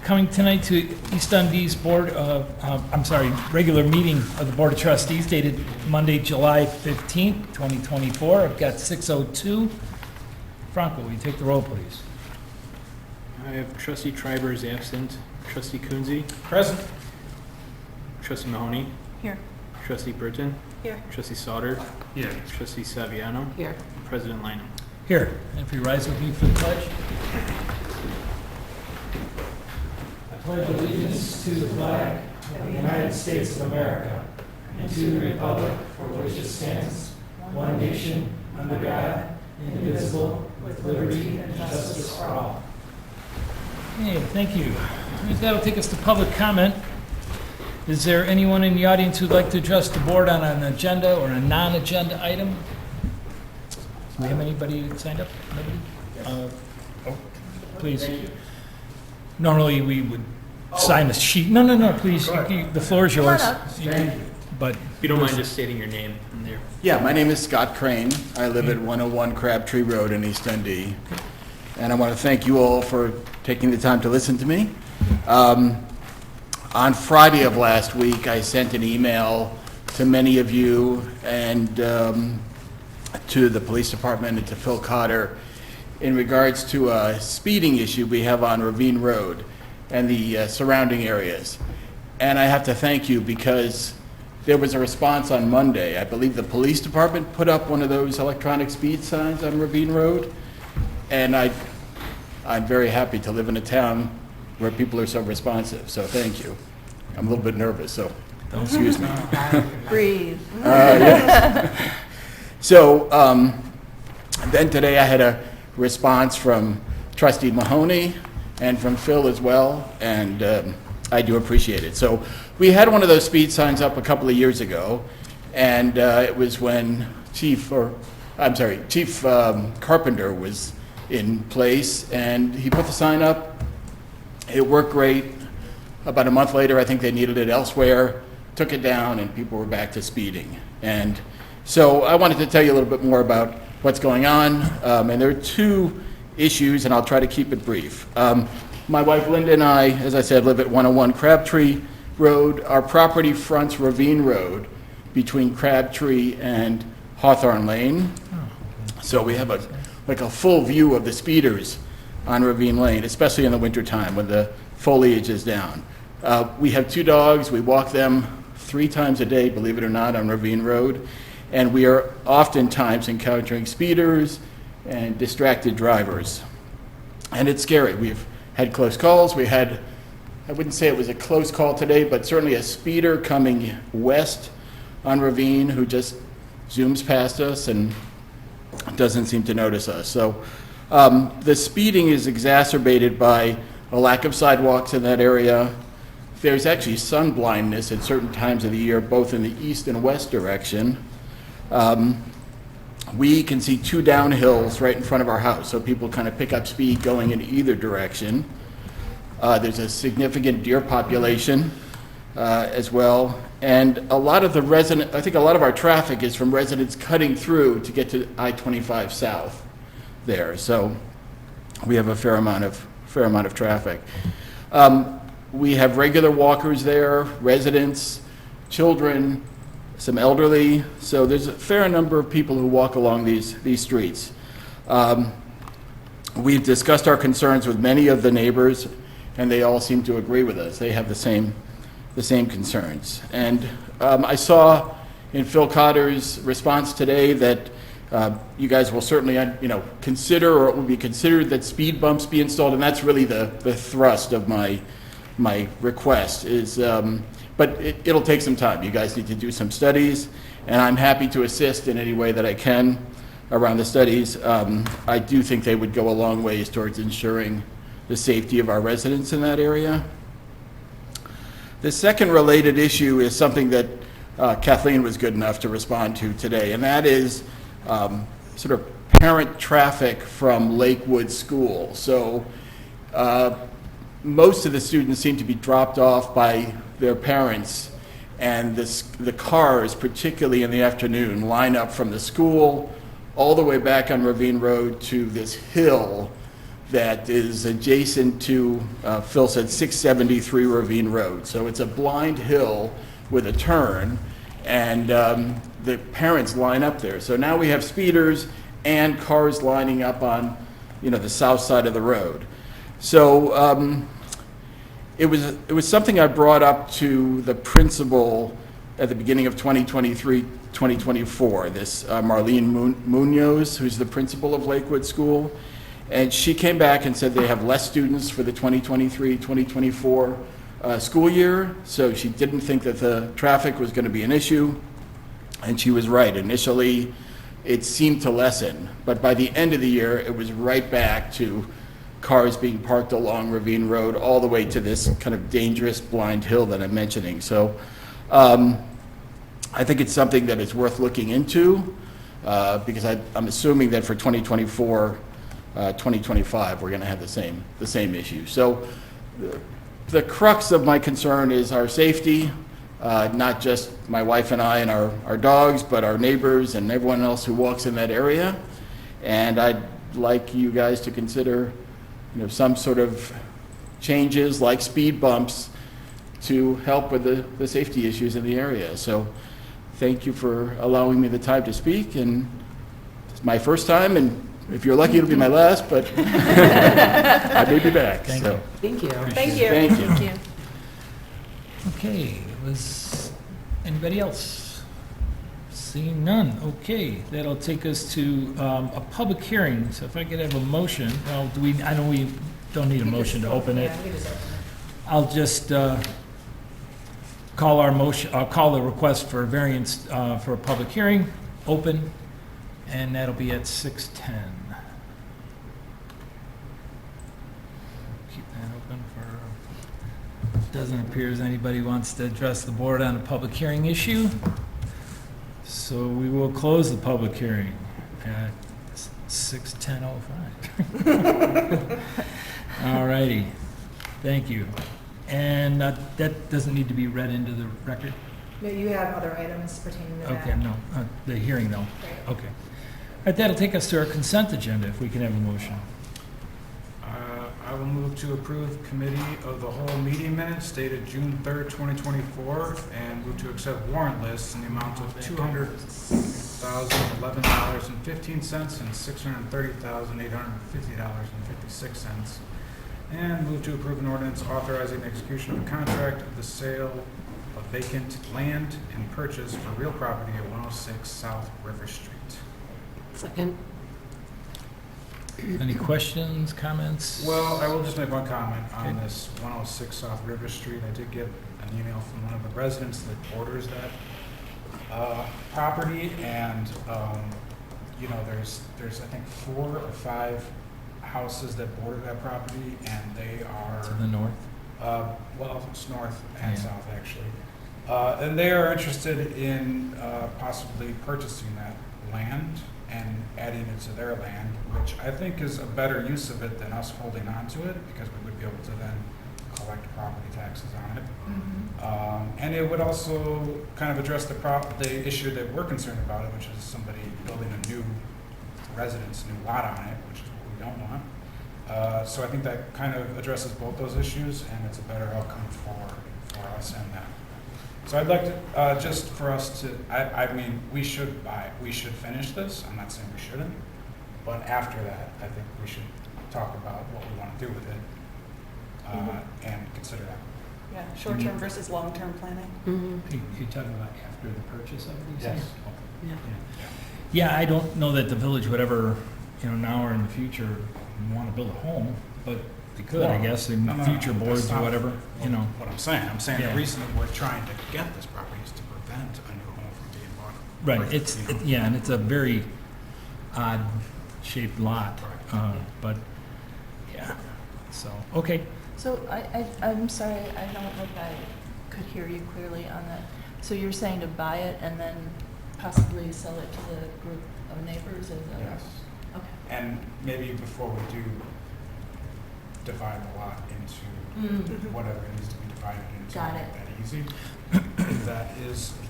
coming tonight to East Dundee's regular meeting of the Board of Trustees dated Monday, July 15th, 2024. I've got 6:02. Franco, will you take the roll, please? I have Trustee Triber is absent. Trustee Coonsey. Present. Trustee Mahoney. Here. Trustee Burton. Here. Trustee Sauter. Here. Trustee Saviano. Here. President Lineham. Here. And if you rise with me for the pledge. I pledge allegiance to the flag of the United States of America and to the republic for which it stands, one nation, under God, indivisible, with liberty and justice for all. Okay, thank you. That'll take us to public comment. Is there anyone in the audience who'd like to address the board on an agenda or a non-agenda item? Do we have anybody that signed up? Nobody? Please. Normally, we would sign a sheet. No, please. The floor is yours. But If you don't mind just stating your name in there. Yeah, my name is Scott Crane. I live at 101 Crabtree Road in East Dundee. And I want to thank you all for taking the time to listen to me. On Friday of last week, I sent an email to many of you and to the police department and to Phil Cotter in regards to a speeding issue we have on Ravine Road and the surrounding areas. And I have to thank you because there was a response on Monday. I believe the police department put up one of those electronic speed signs on Ravine Road. And I'm very happy to live in a town where people are so responsive, so thank you. I'm a little bit nervous, so don't excuse me. Breathe. So then today I had a response from Trustee Mahoney and from Phil as well, and I do appreciate it. So we had one of those speed signs up a couple of years ago, and it was when Chief Carpenter was in place, and he put the sign up. It worked great. About a month later, I think they needed it elsewhere, took it down, and people were back to speeding. And so I wanted to tell you a little bit more about what's going on. And there are two issues, and I'll try to keep it brief. My wife Linda and I, as I said, live at 101 Crabtree Road. Our property fronts Ravine Road between Crabtree and Hawthorne Lane. So we have a full view of the speeders on Ravine Lane, especially in the wintertime when the foliage is down. We have two dogs. We walk them 3 times a day, believe it or not, on Ravine Road. And we are oftentimes encountering speeders and distracted drivers. And it's scary. We've had close calls. We had, I wouldn't say it was a close call today, but certainly a speeder coming west on Ravine who just zooms past us and doesn't seem to notice us. So the speeding is exacerbated by a lack of sidewalks in that area. There's actually sun blindness at certain times of the year, both in the east and west direction. We can see 2 downhills right in front of our house, so people kind of pick up speed going in either direction. There's a significant deer population as well. And a lot of I think a lot of our traffic is from residents cutting through to get to I-25 south there. So we have a fair amount of traffic. We have regular walkers there, residents, children, some elderly. So there's a fair number of people who walk along these streets. We've discussed our concerns with many of the neighbors, and they all seem to agree with us. They have the same concerns. And I saw in Phil Cotter's response today that you guys will certainly, consider, or it will be considered that speed bumps be installed, and that's really the thrust of my request. But it'll take some time. You guys need to do some studies, and I'm happy to assist in any way that I can around the studies. I do think they would go a long ways towards ensuring the safety of our residents in that area. The second related issue is something that Kathleen was good enough to respond to today, and that is sort of parent traffic from Lakewood School. So most of the students seem to be dropped off by their parents, and the cars, particularly in the afternoon, line up from the school all the way back on Ravine Road to this hill that is adjacent to, Phil said, 673 Ravine Road. So it's a blind hill with a turn, and the parents line up there. So now we have speeders and cars lining up on, the south side of the road. So it was something I brought up to the principal at the beginning of 2023, 2024, this Marlene Munoz, who's the principal of Lakewood School. And she came back and said they have less students for the 2023-2024 school year, so she didn't think that the traffic was going to be an issue, and she was right. Initially, it seemed to lessen, but by the end of the year, it was right back to cars being parked along Ravine Road all the way to this kind of dangerous blind hill that I'm mentioning. So I think it's something that is worth looking into, because I'm assuming that for 2024, 2025, we're going to have the same issue. So the crux of my concern is our safety, not just my wife and I and our dogs, but our neighbors and everyone else who walks in that area. And I'd like you guys to consider, some sort of changes like speed bumps to help with the safety issues in the area. So thank you for allowing me the time to speak, and it's my first time, and if you're lucky, it'll be my last, but I may be back. Thank so. you. Thank you. Thank you. Thank you. Thank you. Okay, was anybody else? Seeing none, okay, that'll take us to a public hearing. So if I could have a motion, well, I know we don't need a motion to open it. Yeah, we just open it. I'll just I'll call the request for variance for a public hearing, open, and that'll be at 6:10. Keep that open for, doesn't appear as anybody wants to address the board on a public hearing issue. So we will close the public hearing at 6:10:05. All righty, thank you. And that doesn't need to be read into the record? No, you have other items pertaining to that. Okay, no, the hearing though. Right. Okay. All right, that'll take us to our consent agenda, if we can have a motion. I will move to approve committee of the whole meeting minutes dated June 3rd, 2024, and move to accept warrant lists in the amount of $200,011.15 and $630,850.56. And move to approve an ordinance authorizing the execution of a contract of the sale of vacant land and purchase for real property at 106 South River Street. Second. Any questions, comments? Well, I will just make one comment on Okay. this 106 South River Street. I did get an email from one of the residents that borders that property, and there's I think 4 or 5 houses that border that property, and they are To the north? well, it's north and Yeah. south actually, and they are interested in possibly purchasing that land and adding it to their land, which I think is a better use of it than us holding on to it, because we would be able to then collect property taxes on it. And it would also kind of address the issue that we're concerned about, which is somebody building a new residence, new lot on it, which is what we don't want. So I think that kind of addresses both those issues, and it's a better outcome for us and them. So I'd like to, just for us to, I mean, we should finish this. I'm not saying we shouldn't, but after that, I think we should talk about what we want to do with it, and consider that. Yeah, short-term versus long-term planning. Mm-hmm. You're talking about after the purchase of it, you say? Yes. Yeah. Yeah, I don't know that the village would ever, now or in the future, want to build a home, but they could, I guess, in No, future that's boards or not whatever, What I'm saying, Yeah. the reason that we're trying to get this property is to prevent a new home from being bought. Right, You know. and it's a very odd shaped lot, Correct. but, yeah, so, okay. So I'm sorry, I don't know if I could hear you clearly on that. So you're saying to buy it and then possibly sell it to the group of neighbors? Is that Yes. Okay. And maybe before we do divide the lot into Mm. whatever it needs to be divided into, Got make it. that easy. If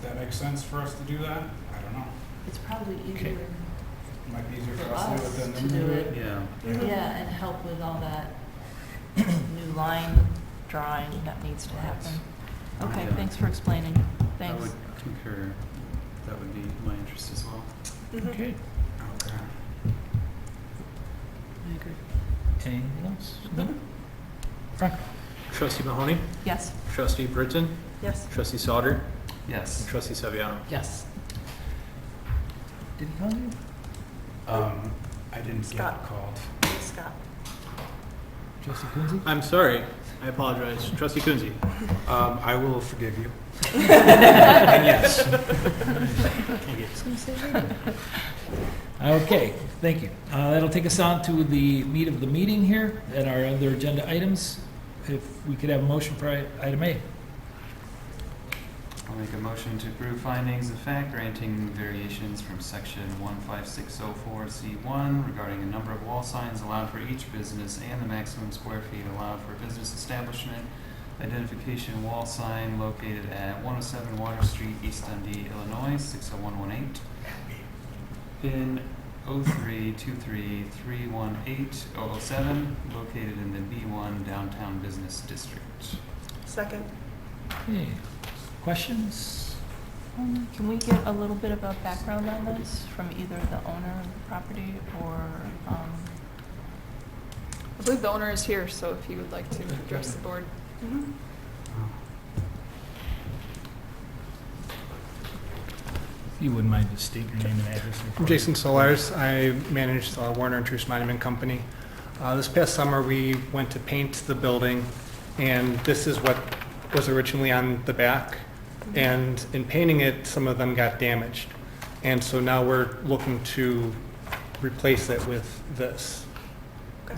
that makes sense for us to do that, I don't know. It's probably Okay. easier Might be easier for for us to do it us than to them do to do it. it. Yeah. Yeah, and help with all that new line drawing that needs to happen. Okay, Yeah. thanks for explaining. I Thanks. would concur. That would be my interest as well. Okay. Okay. I agree. Anything else? No? Frank? Trustee Mahoney, Yes. Trustee Britton, Yes. Trustee Sauter, Yes. and Trustee Saviano. Yes. Did he call you? I didn't Scott. get called. Scott. Trustee Coonsey? I'm sorry. I apologize. Trustee Coonsey. I will forgive you. And yes. Okay, thank you. That'll take us on to the meat of the meeting here and our other agenda items. If we could have a motion for item A. I'll make a motion to approve findings of fact granting variations from section 15604C1 regarding the number of wall signs allowed for each business and the maximum square feet allowed for a business establishment. Identification wall sign located at 107 Water Street, East Dundee, Illinois, 60118. Bin 0323318007, located in the B1 Downtown Business District. Second. Okay, questions? Can we get a little bit of a background on this from either the owner of the property or, I believe the owner is here, so if you would like to address the board. If you wouldn't mind just state your name and address. I'm Jason Solars. I manage Warner and Truce Monument Company. This past summer, we went to paint the building, and this is what was originally on the back. And in painting it, some of them got damaged. And so now we're looking to replace it with this. Okay.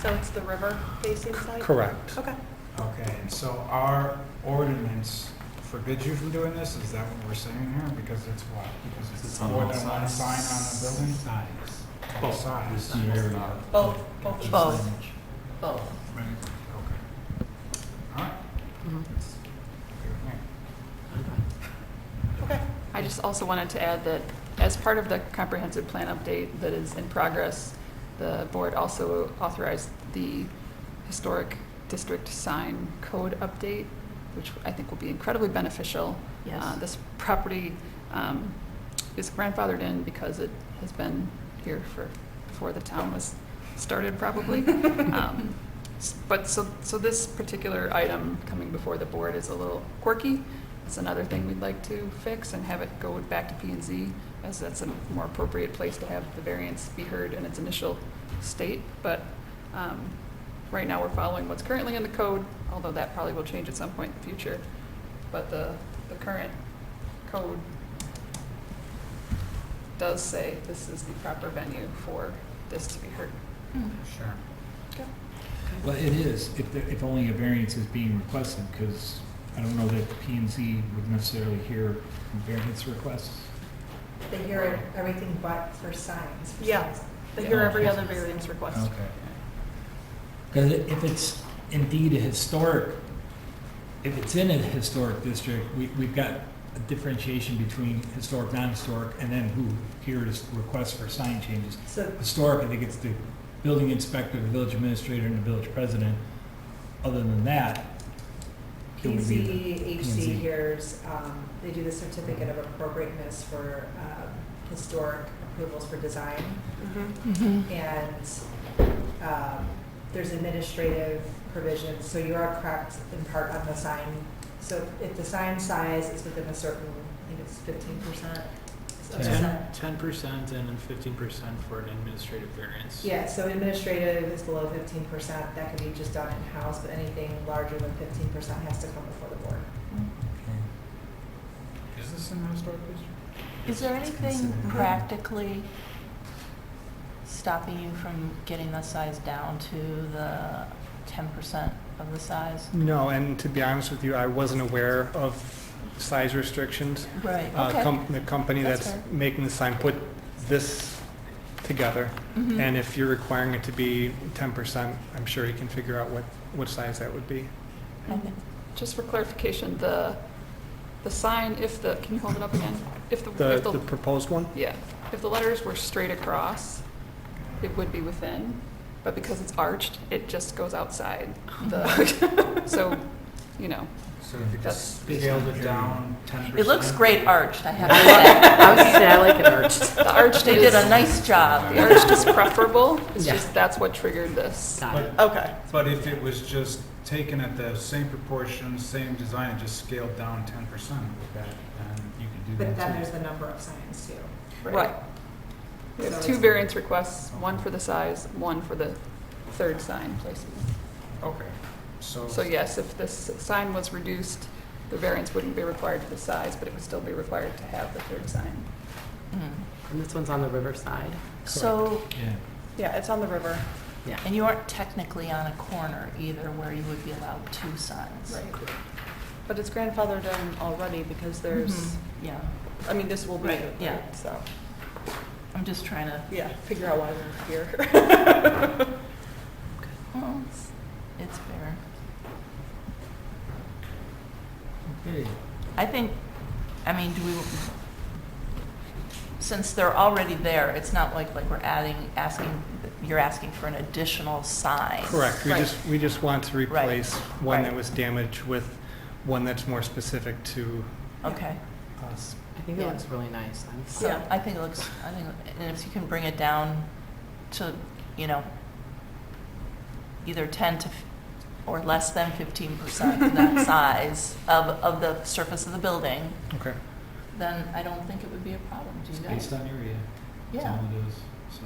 So it's the river facing side? Correct. Okay. Okay, and so our ordinance forbids you from doing this? Is that what we're saying here? Because it's what? Because It's it's on more all than one sides. sign on the building? Both sides. Both. both? Both. Right, okay. All right. Okay. I just also wanted to add that as part of the comprehensive plan update that is in progress, the board also authorized the historic district sign code update, which I think will be incredibly beneficial. Yes. This property is grandfathered in because it has been here before the town was started, probably. But so this particular item coming before the board is a little quirky. It's another thing we'd like to fix and have it go back to P&Z, as that's a more appropriate place to have the variance be heard in its initial state. But right now, we're following what's currently in the code, although that probably will change at some point in the future. But the current code does say this is the proper venue for this to be heard. Sure. Well, it is, if only a variance is being requested, because I don't know that the P and Z would necessarily hear variance requests. They hear everything but for signs. for Yeah. signs. They hear every other variance request. Okay. Because if it's indeed a historic, if it's in a historic district, we've got a differentiation between historic, non-historic, and then who hears requests for sign changes. So Historic, I think it's the building inspector, the village administrator, and the village president. Other than that, it would be the PZHC P&Z. hears, they do the certificate of appropriateness for historic approvals for design. And there's administrative provisions, so you are correct in part on the sign. So if the sign size is within a certain, I think it's 15%. 10% and then 15% for an administrative variance. Yeah, so administrative is below 15%, that can be just done in-house, but anything larger than 15% has to come before the board. Is this in the historic district? Is there anything practically stopping you from getting the size down to the 10% of the size? No, and to be honest with you, I wasn't aware of size restrictions. Right, okay. The company That's that's fair. making the sign put this together. Mhm. And if you're requiring it to be 10%, I'm sure you can figure out what size that would be. Okay. Just for clarification, the the sign, can you hold it up again? If The proposed one? yeah, if the letters were straight across, it would be within, but because it's arched, it just goes outside the, so, you know, So if you That's- just scaled it down 10%. It looks great arched, I have to say. I was gonna say, I like it arched. the arched They did a is, nice job. the arched is preferable, it's Yeah. just, that's what triggered this. Got it. Okay. But if it was just taken at the same proportions, same design, and just scaled down 10% with that, then you could do But that then too. there's the number of signs too. Right. We So have 2 it's- variance requests, one for the size, one for the third sign placement. Okay, so. So yes, if this sign was reduced, the variance wouldn't be required for the size, but it would still be required to have the third sign. Mm. And this one's on the riverside. So, Yeah, it's on the river. Yeah. and you aren't technically on a corner either where you would be allowed 2 signs. Right. But it's grandfathered in already because there's, Mhm. Yeah, I mean, this will be, Right, yeah. so, I'm just trying to, yeah, figure out why we're here. well, it's fair. Okay. I think, I mean, since they're already there, it's not like we're you're asking for an additional sign. Correct. Right. We just want to replace one that Right. was damaged with one that's more specific to Okay, us. I think it Yeah. looks really nice. so Yeah. I think, and if you can bring it down to, either 10 to, or less than 15% of that size of the surface of the building, Okay. then I don't think it would be a problem. Do you guys? Based on area, that's Yeah. all it is, so.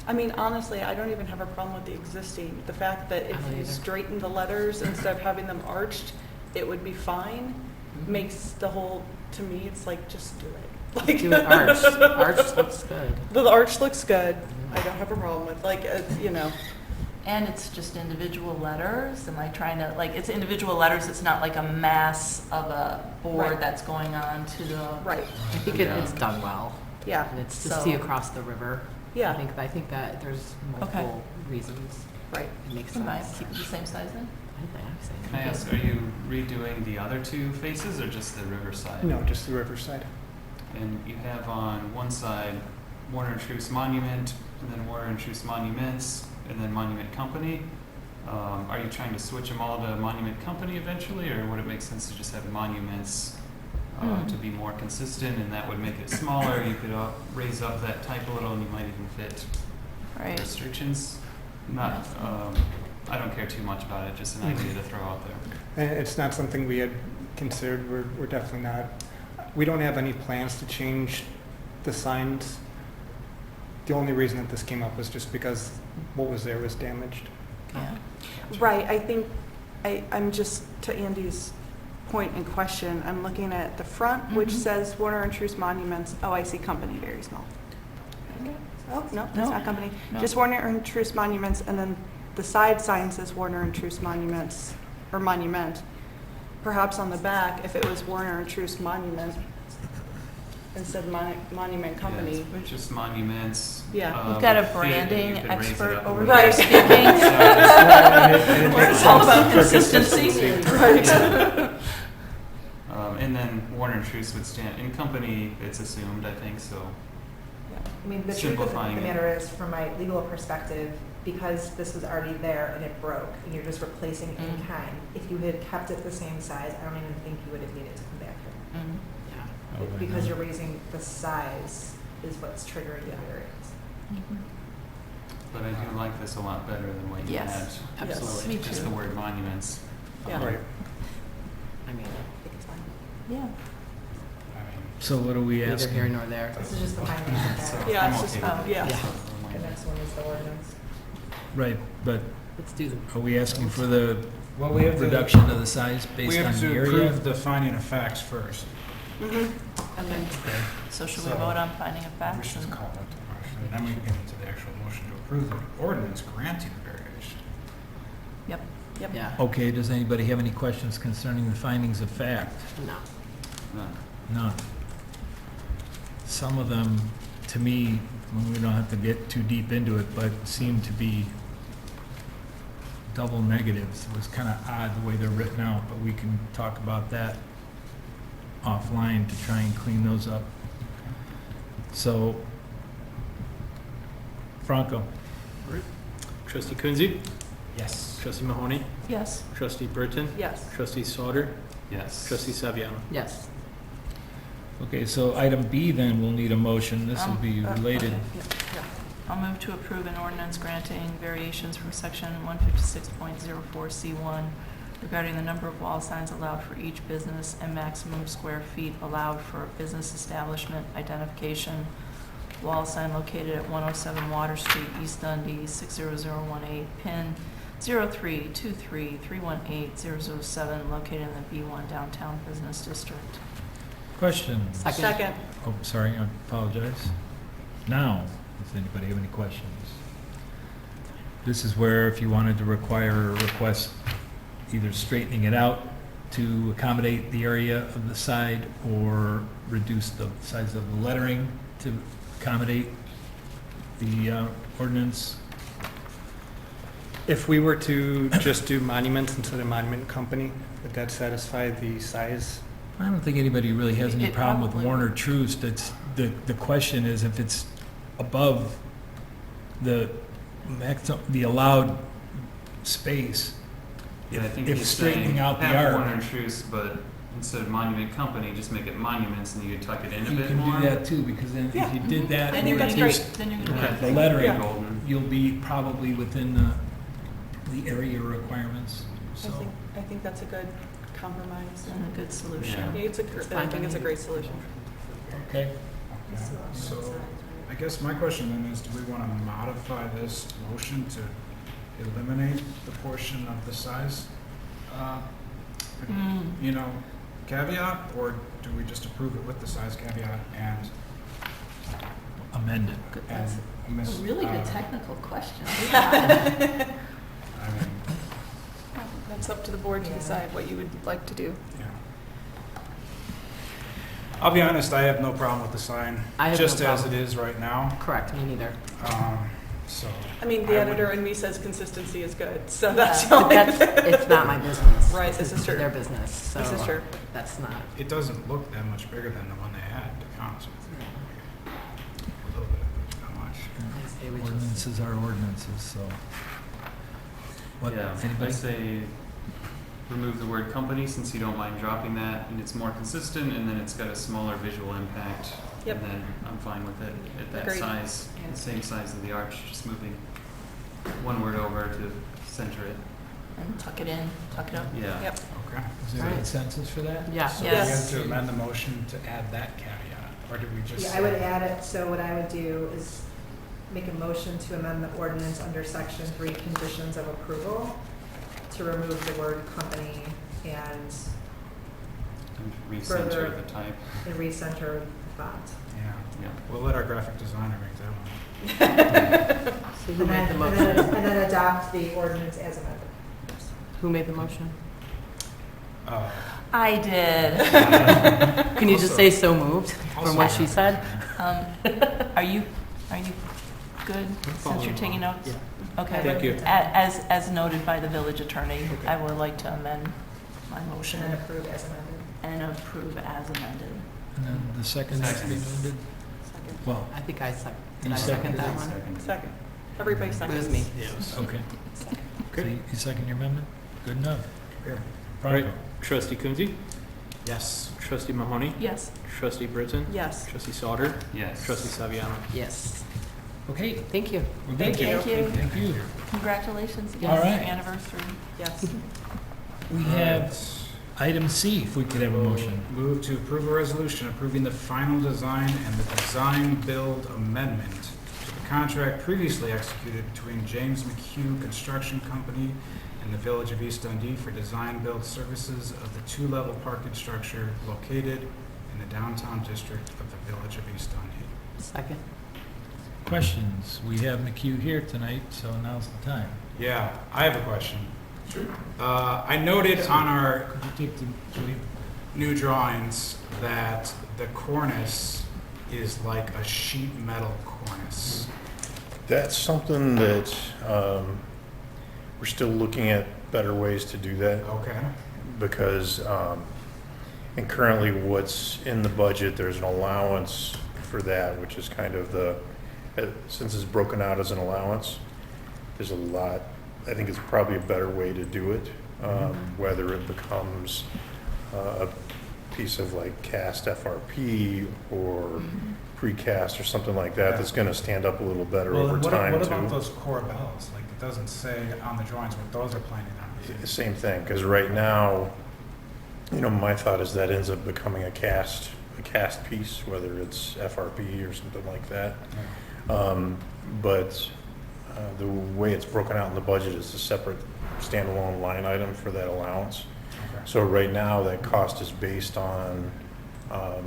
I mean, honestly, I don't even have a problem with the existing. The fact that I if don't you either. straighten the letters instead of having them arched, it would be fine, makes the whole, to me, it's like, just do it. Like, Do it arched. Arched looks good. The arch looks good. I don't have a problem with, like, And it's just individual letters? Am I trying to, it's individual letters, it's not like a mass of a board Right. that's going on to the... right, I think it's done well. yeah, And it's to So- see across the river. yeah. I think that there's multiple reasons. Right. It makes Am I sense. keep it the same size then? Can I ask, are you redoing the other 2 faces or just the riverside? No, just the riverside. And you have on one side Warner and Truce Monument, and then Warner and Truce Monuments, and then Monument Company. Are you trying to switch them all to Monument Company eventually, or would it make sense to just have monuments to be more consistent, and that would make it smaller? You could raise up that type a little, and you might even fit Right. restrictions. Not, I don't care too much about it, just an idea to throw out there. And it's not something we had considered. We're definitely not, we don't have any plans to change the signs. The only reason that this came up was just because what was there was damaged. Yeah. Right, I think, I'm just, to Andy's point in question, I'm looking at the front, which Mhm. says Warner and Truce Monuments. Oh, I see company, very small. Oh, no, that's No. not company. No. Just Warner and Truce Monuments, and then the side sign says Warner and Truce Monuments, or Monument. Perhaps on the back, if it was Warner and Truce Monument, instead of Monument Company. Yeah, it's just monuments. Yeah. We've got a Fit, you branding could raise it expert up a over little there Right. bit. speaking. So It's all about consistency. Right. And then Warner and Truce would stand in company, it's assumed, I think, so. I mean, the truth of Simplifying the it. matter is, from my legal perspective, because this was already there and it broke, and you're just replacing it in Mm. kind, if you had kept it the same size, I don't even think you would have needed to come back here. Mm. Yeah. It- Because you're raising the size is what's triggering the variance. Mhm. But I do like this a lot better than what you Yes. had. Absolutely. Me Just too. the word monuments. Yeah. Right. I mean, I think it's fine. Yeah. So what are we neither asking? here nor there. This is just the finding So of Yeah, I'm it's okay just, with it. yeah. Yeah. The next one is the ordinance. Right, but Let's do them. are we asking for the Well, we have to. reduction of the size We based on have the to area? approve the finding of facts first. Mhm. And then, So should we So- vote on finding of We facts? should and- call that the motion, and then we can get into the actual motion to approve the ordinance granting the variation. Yep. yep. Yeah. Okay, does anybody have any questions concerning the findings of fact? No. None. Some of them, to me, we don't have to get too deep into it, but seem to be double negatives. It was kind of odd the way they're written out, but we can talk about that offline to try and clean those up. So, Franco? Trustee Coonsey, Yes. trustee Mahoney, Yes. trustee Burton, Yes. trustee Sauter, Yes. trustee Saviano. Yes. Okay, so item B then, we'll need a motion. This will be related. I'll move to approve an ordinance granting variations from section 156.04C1 regarding the number of wall signs allowed for each business and maximum square feet allowed for a business establishment identification. Wall sign located at 107 Water Street, East Dundee, 60018, pin 0323318007, located in the B1 Downtown Business District. Questions? Second. Oh, sorry, I apologize. Now, does anybody have any questions? This is where if you wanted to require or request either straightening it out to accommodate the area of the side or reduce the size of the lettering to accommodate the ordinance. If we were to just do monuments instead of monument company, would that satisfy the size? I don't think anybody really has any It problem with probably Warner Troost. It's, the question is if it's above the the allowed space. Yeah, I think If he's straightening saying out the have arc. Warner Truce, but instead of monument company, just make it monuments and you tuck it in a You bit can more. do that too, because then if you did that, Then and you're gonna reduced get, then you're gonna Okay. get. the lettering, Golden. you'll be probably within the area requirements, so. I think that's a good compromise. And a good solution. I think it's a great solution. Okay. So, I guess my question then is, do we want to modify this motion to eliminate the portion of the size, you know, caveat, or do we just approve it with the size caveat and Amend it. That's miss? a really good technical question. I mean, That's up to the board to Yeah. decide what you would like to do. yeah. I'll be honest, I have no problem with the sign, I have no just as it problem. is right now. Correct, me neither. So. I mean, I the would- editor in me says consistency is good, so that's the But only that's, thing. it's not my business. Right, this is true. Their business, so. This is true. That's not. It doesn't look that much bigger than the one they had, to be honest with you. A little bit, but not much. I say we just- Ordinances are ordinances, so. What, Yeah, I anybody? say remove the word company since you don't mind dropping that and it's more consistent and then it's got a smaller visual impact. Yep. And then I'm fine with it at that Agreed. size, Yeah. the same size of the arch, just moving one word over to center it. And tuck it in, tuck it up. Yeah. Yep. Okay. Is there a Alright. consensus for that? Yeah. So Yes. we have to amend the motion to add that caveat, or did we just? Yeah, say- I would add it, so what I would do is make a motion to amend the ordinance under section 3, conditions of approval, to remove the word company and And recenter Further- the type. recenter the font. Yeah, Yeah. we'll let our graphic designer make that one. So who And made the then, motion? and then adopt the ordinance as amended. Who made the motion? I did. Can you just say so moved from what she said? Are you good since you're taking notes? Yeah. Okay. Thank you. As noted by the village attorney, I would like to amend my motion And then approve as amended. and approve as amended. And then the second has to be amended? Well, I think I second. You Did I second that one? Second. Second. Everybody It seconds. was me. Yes. okay. So you second your amendment? Good enough. Okay. Franco? Trustee Coonsey, Yes. trustee Mahoney, Yes. trustee Burton, Yes. trustee Sauter, Yes. trustee Saviano. Yes. Okay. Thank you. We're good. Thank you. Thank you. Congratulations again All on your right. anniversary. Yes. We have item C, if we could have a motion. Move to approve a resolution approving the final design and the design build amendment to the contract previously executed between James McHugh Construction Company and the Village of East Dundee for design build services of the 2-level parking structure located in the downtown district of the Village of East Dundee. Second. Questions? We have McHugh here tonight, so now's the time. Yeah, I have a question. Sure. I noted on our Could you take the, Julian? new drawings that the cornice is like a sheet metal cornice. That's something that we're still looking at better ways to do that Okay. because And currently what's in the budget, there's an allowance for that, which is kind of since it's broken out as an allowance, there's a lot, I think it's probably a better way to do it, whether it becomes a piece of like cast FRP or precast or something like that, that's gonna stand up a little better Well, over what time too. about those core bells? Like, it doesn't say on the drawings what those are planning on. Same thing, because right now, my thought is that ends up becoming a cast piece, whether it's FRP or something like that. But the way it's broken out in the budget is a separate standalone line item for that allowance. Okay. So right now, that cost is based on, I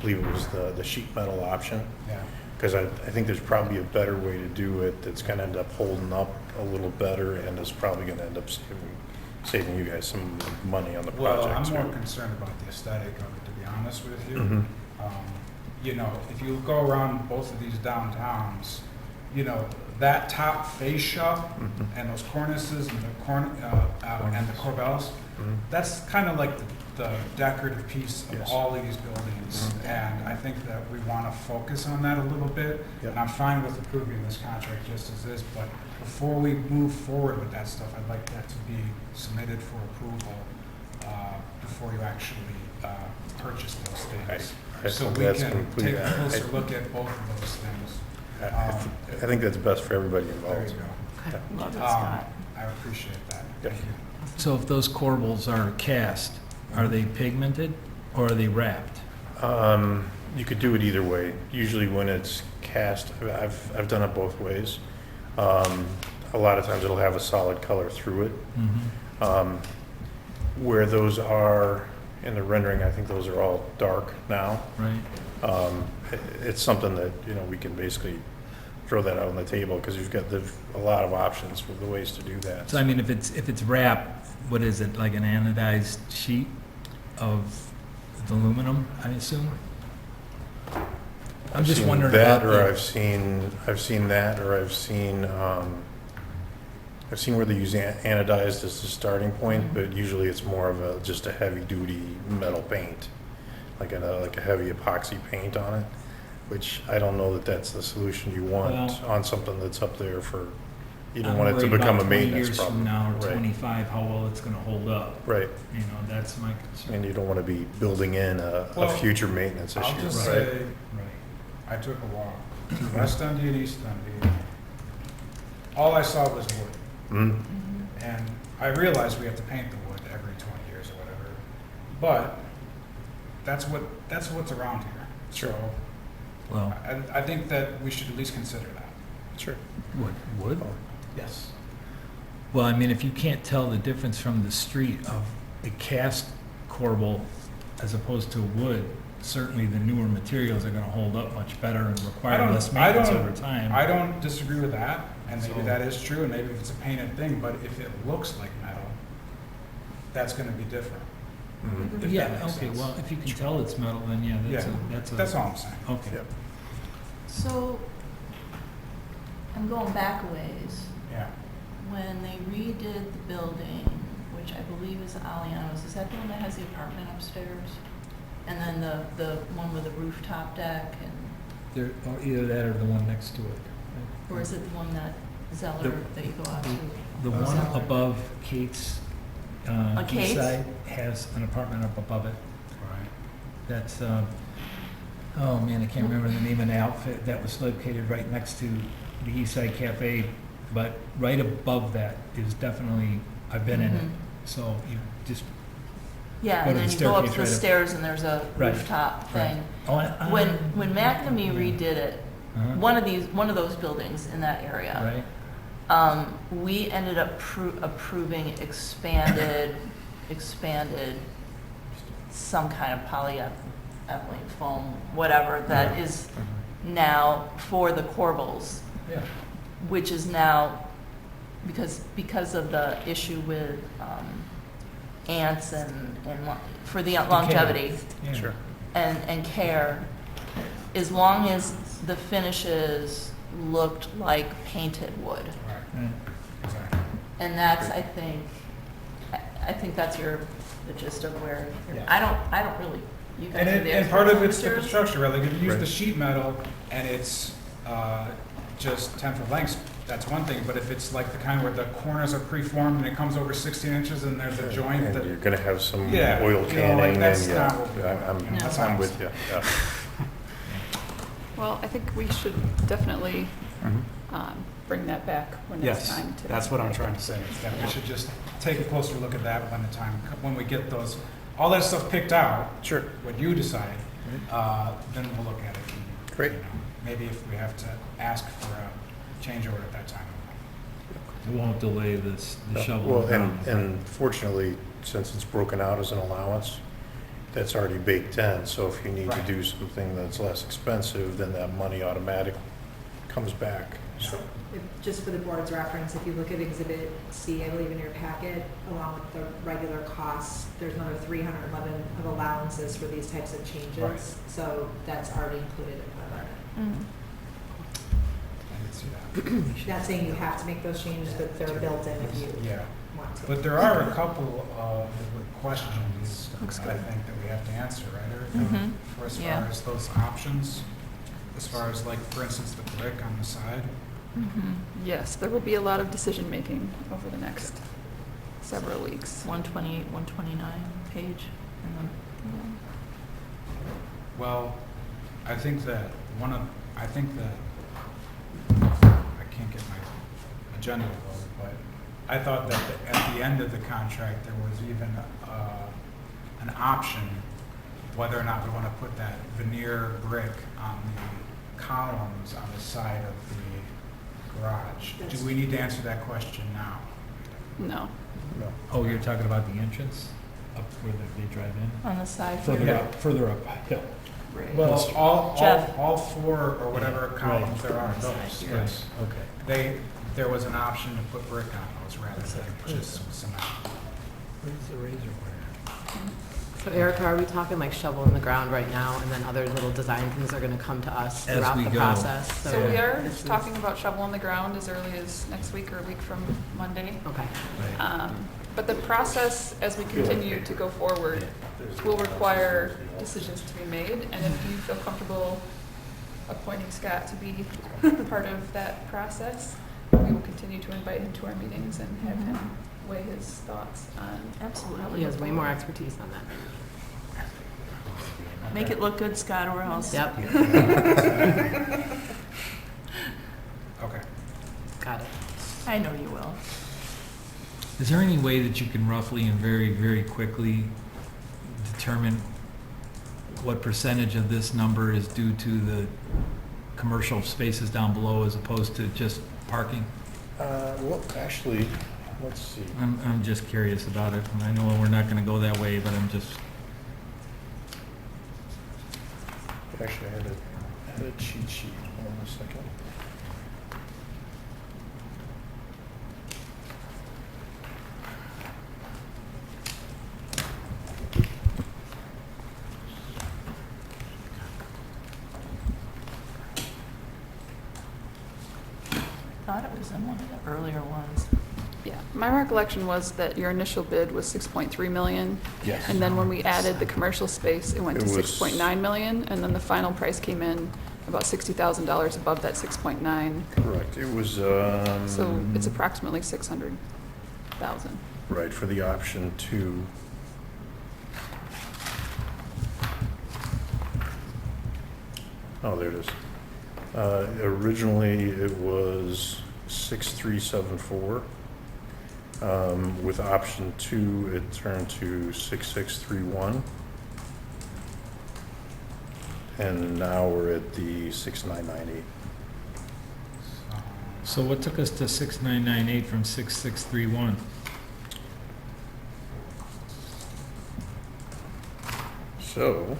believe it was the sheet metal option. Yeah. Because I think there's probably a better way to do it that's going to end up holding up a little better and is probably going to end up saving you guys some money on the Well, project I'm too. more concerned about the aesthetic of it, to be honest with you. Mhm. If you go around both of these downtowns, that top fascia and those cornices and the corbels, that's kind of like the decorative piece of Yes. all of these buildings. And I think that we want to focus on that a little bit. Yep. And I'm fine with approving this contract just as is, but before we move forward with that stuff, I'd like that to be submitted for approval before you actually purchase those things. I So think we that's can complete. take a closer look at both of those things. I think that's best for everybody There involved. you go. Love it, Scott. I appreciate that. Yeah. Thank you. So if those corbels are cast, are they pigmented or are they wrapped? You could do it either way. Usually when it's cast, I've done it both ways. A lot of times it'll have a solid color through it. Where those are in the rendering, I think those are all dark now. Right. It's something that, we can basically throw that out on the table because there's a lot of options for the ways to do that. So I mean, if it's wrapped, what is it, like an anodized sheet of aluminum, I assume? I'm just seen wondering that, about or the- I've seen that, or I've seen where they use anodized as the starting point, but usually it's more of just a heavy duty metal paint, like a heavy epoxy paint on it, which I don't know that that's the solution you want Well, on something that's up there for. You don't I'm want it to worried become a about 20 maintenance years problem. from now, or Right. 25, how well it's gonna hold up. Right, That's my concern. and you don't want to be building in a Well, future maintenance I'll issue, just right? say, I took a walk to West Dundee and East Dundee. All I saw was wood. Mhm. And I realize we have to paint the wood every 20 years or whatever, but that's what's around here. Sure. So Well, I think that we should at least consider that. Sure. wood? Yes. Well, I mean, if you can't tell the difference from the street of a cast corbel as opposed to wood, certainly the newer materials are gonna hold up much better and require less maintenance over time. I don't disagree with that, and maybe So- that is true, and maybe if it's a painted thing, but if it looks like metal, that's gonna be different. Mhm. if that Yeah, makes okay, sense. well, if you can tell it's metal, then yeah, That's all I'm saying. Okay. Yep. So, I'm going back a ways. Yeah. When they redid the building, which I believe is Aliano's, is that the one that has the apartment upstairs? And then the one with the rooftop deck, and, There, or either that or the one next to it. or is it the one that Zeller, that you go out to? The one Zeller? above Kate's, east Kate's? side has an apartment up above it. Right. That's, oh man, I can't remember the name of the outfit that was located right next to the East Side Cafe, but right above that is definitely, I've been in it. Mhm. So you just, Yeah, Go and to then the you go up staircase the right up- stairs and there's a Right, rooftop right. thing. oh, When McNamee redid it, uh-huh, one of those buildings in that area, right, we ended up approving expanded, some kind of polyethylene foam, whatever, that is now for the corbels, yeah, which is now, because of the issue with ants and for the longevity yeah. Sure. and care, as long as the finishes looked like painted wood. Right. Right. Exactly. And that's, I think, I think that's the gist of where, Yeah. I don't really, you guys And are the and part experts of on it's the materials. construction, right? Like if you use the Right. sheet metal and it's just 10-foot lengths, that's one thing. But if it's like the kind where the corners are preformed and it comes over 16 inches and there's a joint And that, you're gonna have some Yeah, oil you know, like, canning that's and, not what we yeah, want. No. That's I'm not- with you, yeah. Well, I think we should definitely bring that back when it's yes, time to. that's what I'm trying to say. Is that we should just take a closer look at that when we get all that stuff picked out. Sure. What you decide, then we'll look at it. And, Great. you know, maybe if we have to ask for a change order at that time. It won't delay this, the shovel. Well, down. and fortunately, since it's broken out as an allowance, that's already baked in, so if you need to Right. do something that's less expensive, then that money automatically comes back. So, just for the board's reference, if you look at Exhibit C, I believe in your packet, along with the regular costs, there's another 311 of allowances for these types of changes. Right. So that's already included in the budget. Mm. I didn't see that. Not saying you have to make those changes, but they're built in if you Yeah. want to. But there are a couple of questions Looks that I good. think that we have to answer, right, Erica? Mhm. For as Yeah. far as those options, as far as like, for instance, the brick on the side. Mhm. Yes, there will be a lot of decision-making over the next several weeks. 128, 129 page. And then, Well, I think that I can't get my agenda to load, but I thought that at the end of the contract, there was even an option whether or not we want to put that veneer brick on the columns on the side of the garage. Do we need to answer that question now? No. No. Oh, you're talking about the entrance up where they drive in? on the side. Further up hill. Right. Well, Jeff. all four or whatever columns there are, those, Here. yes. Okay. There was an option to put brick on those rather than just cement. Where's the razor wire? So Erica, are we talking like shovel in the ground right now, and then other little design things are gonna come to us As throughout we the go. process? So we are this is- talking about shovel on the ground as early as next week or a week from Monday. Okay. But the process, as we continue to go forward, will require decisions to be made. And if you feel comfortable appointing Scott to be part of that process, we will continue to invite him to our meetings and have him weigh his thoughts on. Absolutely. He has way more expertise on that. Make it look good, Scott, or else. Yep, Okay. got it. I know you will. Is there any way that you can roughly and very, very quickly determine what percentage of this number is due to the commercial spaces down below as opposed to just parking? Well, actually, let's see. I'm just curious about it. I know we're not gonna go that way, but I'm just, Actually, I had a cheat sheet. Hold on a second. Thought it was in one of the earlier ones. Yeah, my recollection was that your initial bid was 6.3 million. Yes. And then when we added the commercial space, it went to It was- 6.9 million. And then the final price came in about $60,000 above that 6.9. Correct. It was, So it's approximately 600,000. right, for the option two. Oh, there it is. Originally, it was 6374. With option two, it turned to 6631. And now we're at the 6998. so what took us to 6998 from 6631? So,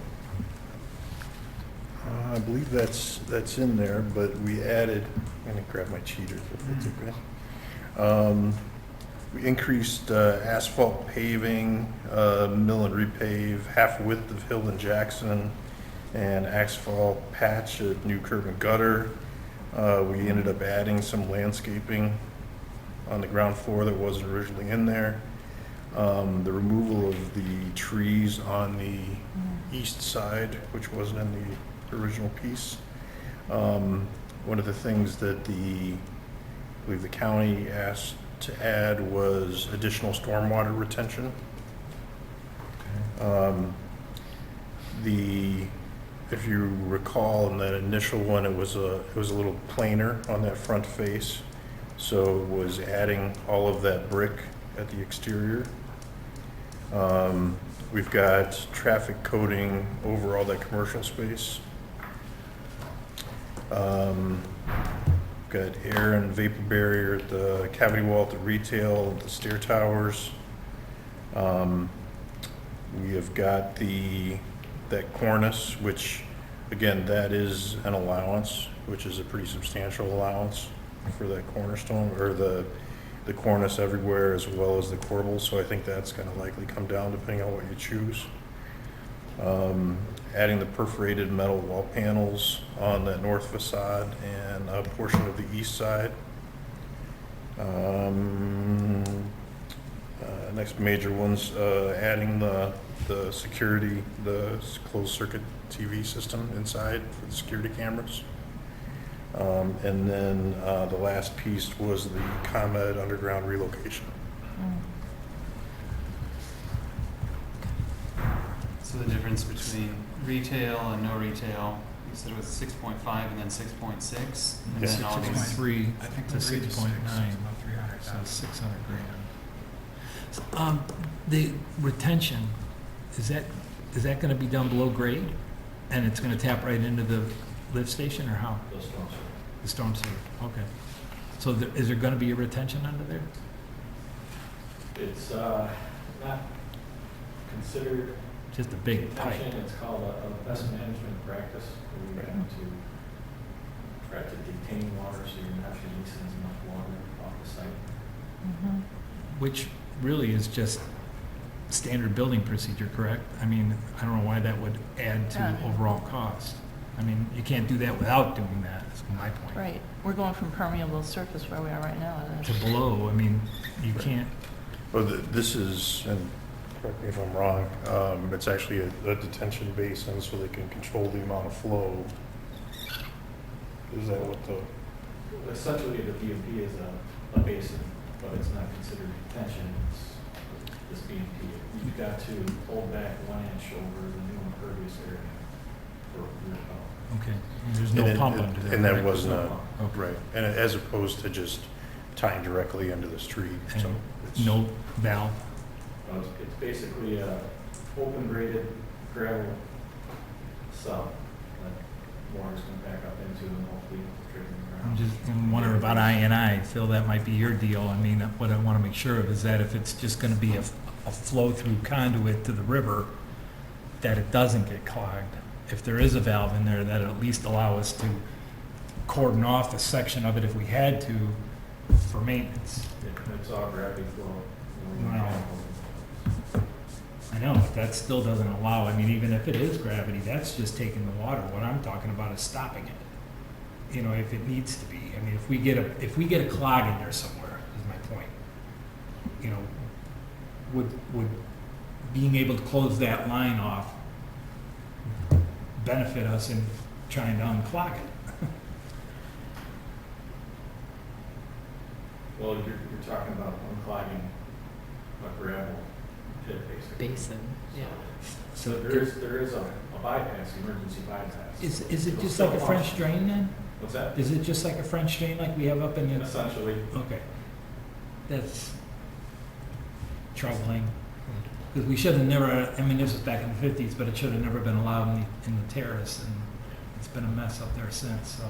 I believe that's in there, but we added, I'm gonna grab my cheaters if that's okay. We increased asphalt paving, mill and repave, half width of Hill and Jackson, and asphalt patch at new curb and gutter. We ended up adding some landscaping on the ground floor that wasn't originally in there. the removal of the trees on the east side, which wasn't in the original piece. One of the things that I believe the county asked to add was additional stormwater retention. If you recall in that initial one, it was a little plainer on that front face. So it was adding all of that brick at the exterior. We've got traffic coating over all that commercial space. Got air and vapor barrier at the cavity wall at the retail, the stair towers. We have got that cornice, which again, that is an allowance, which is a pretty substantial allowance for that cornerstone, or the cornice everywhere, as well as the corbels. So I think that's going to likely come down depending on what you choose. Adding the perforated metal wall panels on that north facade and a portion of the east side. Next major ones, adding the security, the closed circuit TV system inside for the security cameras. And then the last piece was the ComEd underground relocation. So the difference between retail and no retail, you said it was 6.5 and then 6.6? And Yeah. then all these, 6.3 I think to the rate is 6.9, about 300,000. so 600 grand. The retention, is that gonna be down below grade? And it's gonna tap right into the lift station, or how? The storm sewer, okay. So is there gonna be a retention under there? It's not considered Just a big pipe? detention, it's called a best management practice. We have to try to detain water so you're not releasing as much water off the site. Which really is just standard building procedure, correct? I mean, I don't know why that would add to Yeah. overall cost. I mean, you can't do that without doing that, is my point. Right, we're going from permeable surface where we are right now. To below, I mean, you can't, Well, this is, and correct me if I'm wrong, it's actually a detention basin so they can control the amount of flow. Is that what the, Essentially, the BMP is a basin, but it's not considered detention, it's this BMP. You've got to hold back 1 inch over the new impervious area for your pump. okay, and there's no pump under there. and that correct? was not, Okay. right, and as opposed to just tying directly into the street, so. And it's- no valve? It's basically a open graded gravel sub that water's going to back up into and hopefully infiltrate in the I'm ground. just wondering about I&I, Phil, that might be your deal. I mean, what I want to make sure of is that if it's just going to be a flow-through conduit to the river, that it doesn't get clogged. If there is a valve in there, that'll at least allow us to cordon off a section of it if we had to for maintenance. It's all gravity flow. Wow. I know, but that still doesn't allow, I mean, even if it is gravity, that's just taking the water. What I'm talking about is stopping it. You know, if it needs to be. I mean, if we get a clog in there somewhere, is my point. You know, would being able to close that line off benefit us in trying to unclog it? Well, you're talking about unclogging a gravel pit, basically. Basin, yeah. So There is a bypass, emergency bypass. is it just like a French drain then? What's that? Is it just like a French drain like we have up in the? Essentially, Okay. That's troubling. Because we should have never, I mean, this was back in the 50s, but it should have never been allowed in the terrace, and it's been a mess up there since, so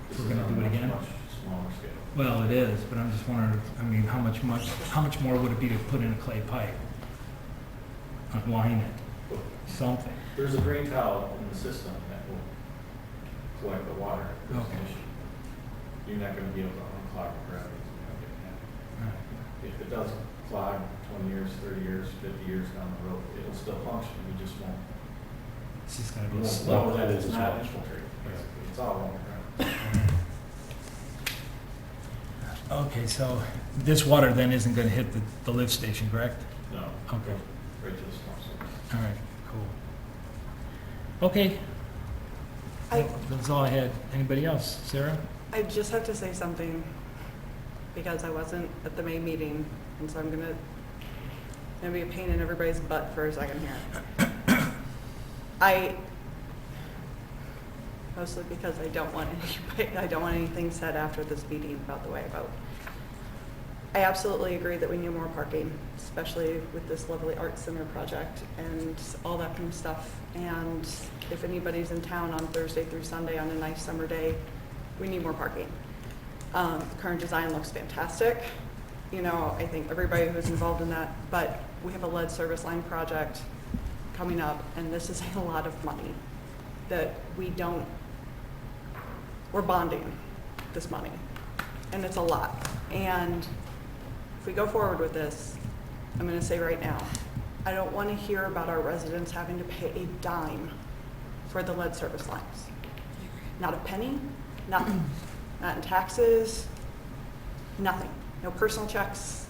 this we're is gonna on do a it again? much smaller scale. Well, it is, but I'm just wondering, I mean, how much more would it be to put in a clay pipe? Unline it, something. There's a drain towel in the system that will collect the water. if there's an Okay. issue. You're not gonna be able to unclog the gravity. If it does clog 20 years, 30 years, 50 years down the road, it'll still function, we just won't. It's just gonna We go won't slow. know that it's As not well. infiltrating, basically, it's all underground. Okay, so this water then isn't going to hit the lift station, correct? No. Okay, Right to the swamp side. all right, cool. Okay. I- That's all I had. Anybody else? Sarah? I just have to say something because I wasn't at the May meeting, and so I'm gonna be a pain in everybody's butt for a second here. Mostly because I don't want anything said after this meeting about the way I vote. I absolutely agree that we need more parking, especially with this lovely art center project and all that kind of stuff. And if anybody's in town on Thursday through Sunday on a nice summer day, we need more parking. The current design looks fantastic. You know, I think everybody who's involved in that, but we have a lead service line project coming up, and this is a lot of money that we're bonding this money, and it's a lot. And if we go forward with this, I'm gonna say right now, I don't wanna hear about our residents having to pay a dime for the lead service lines. Not a penny, nothing. Not in taxes, nothing. No personal checks.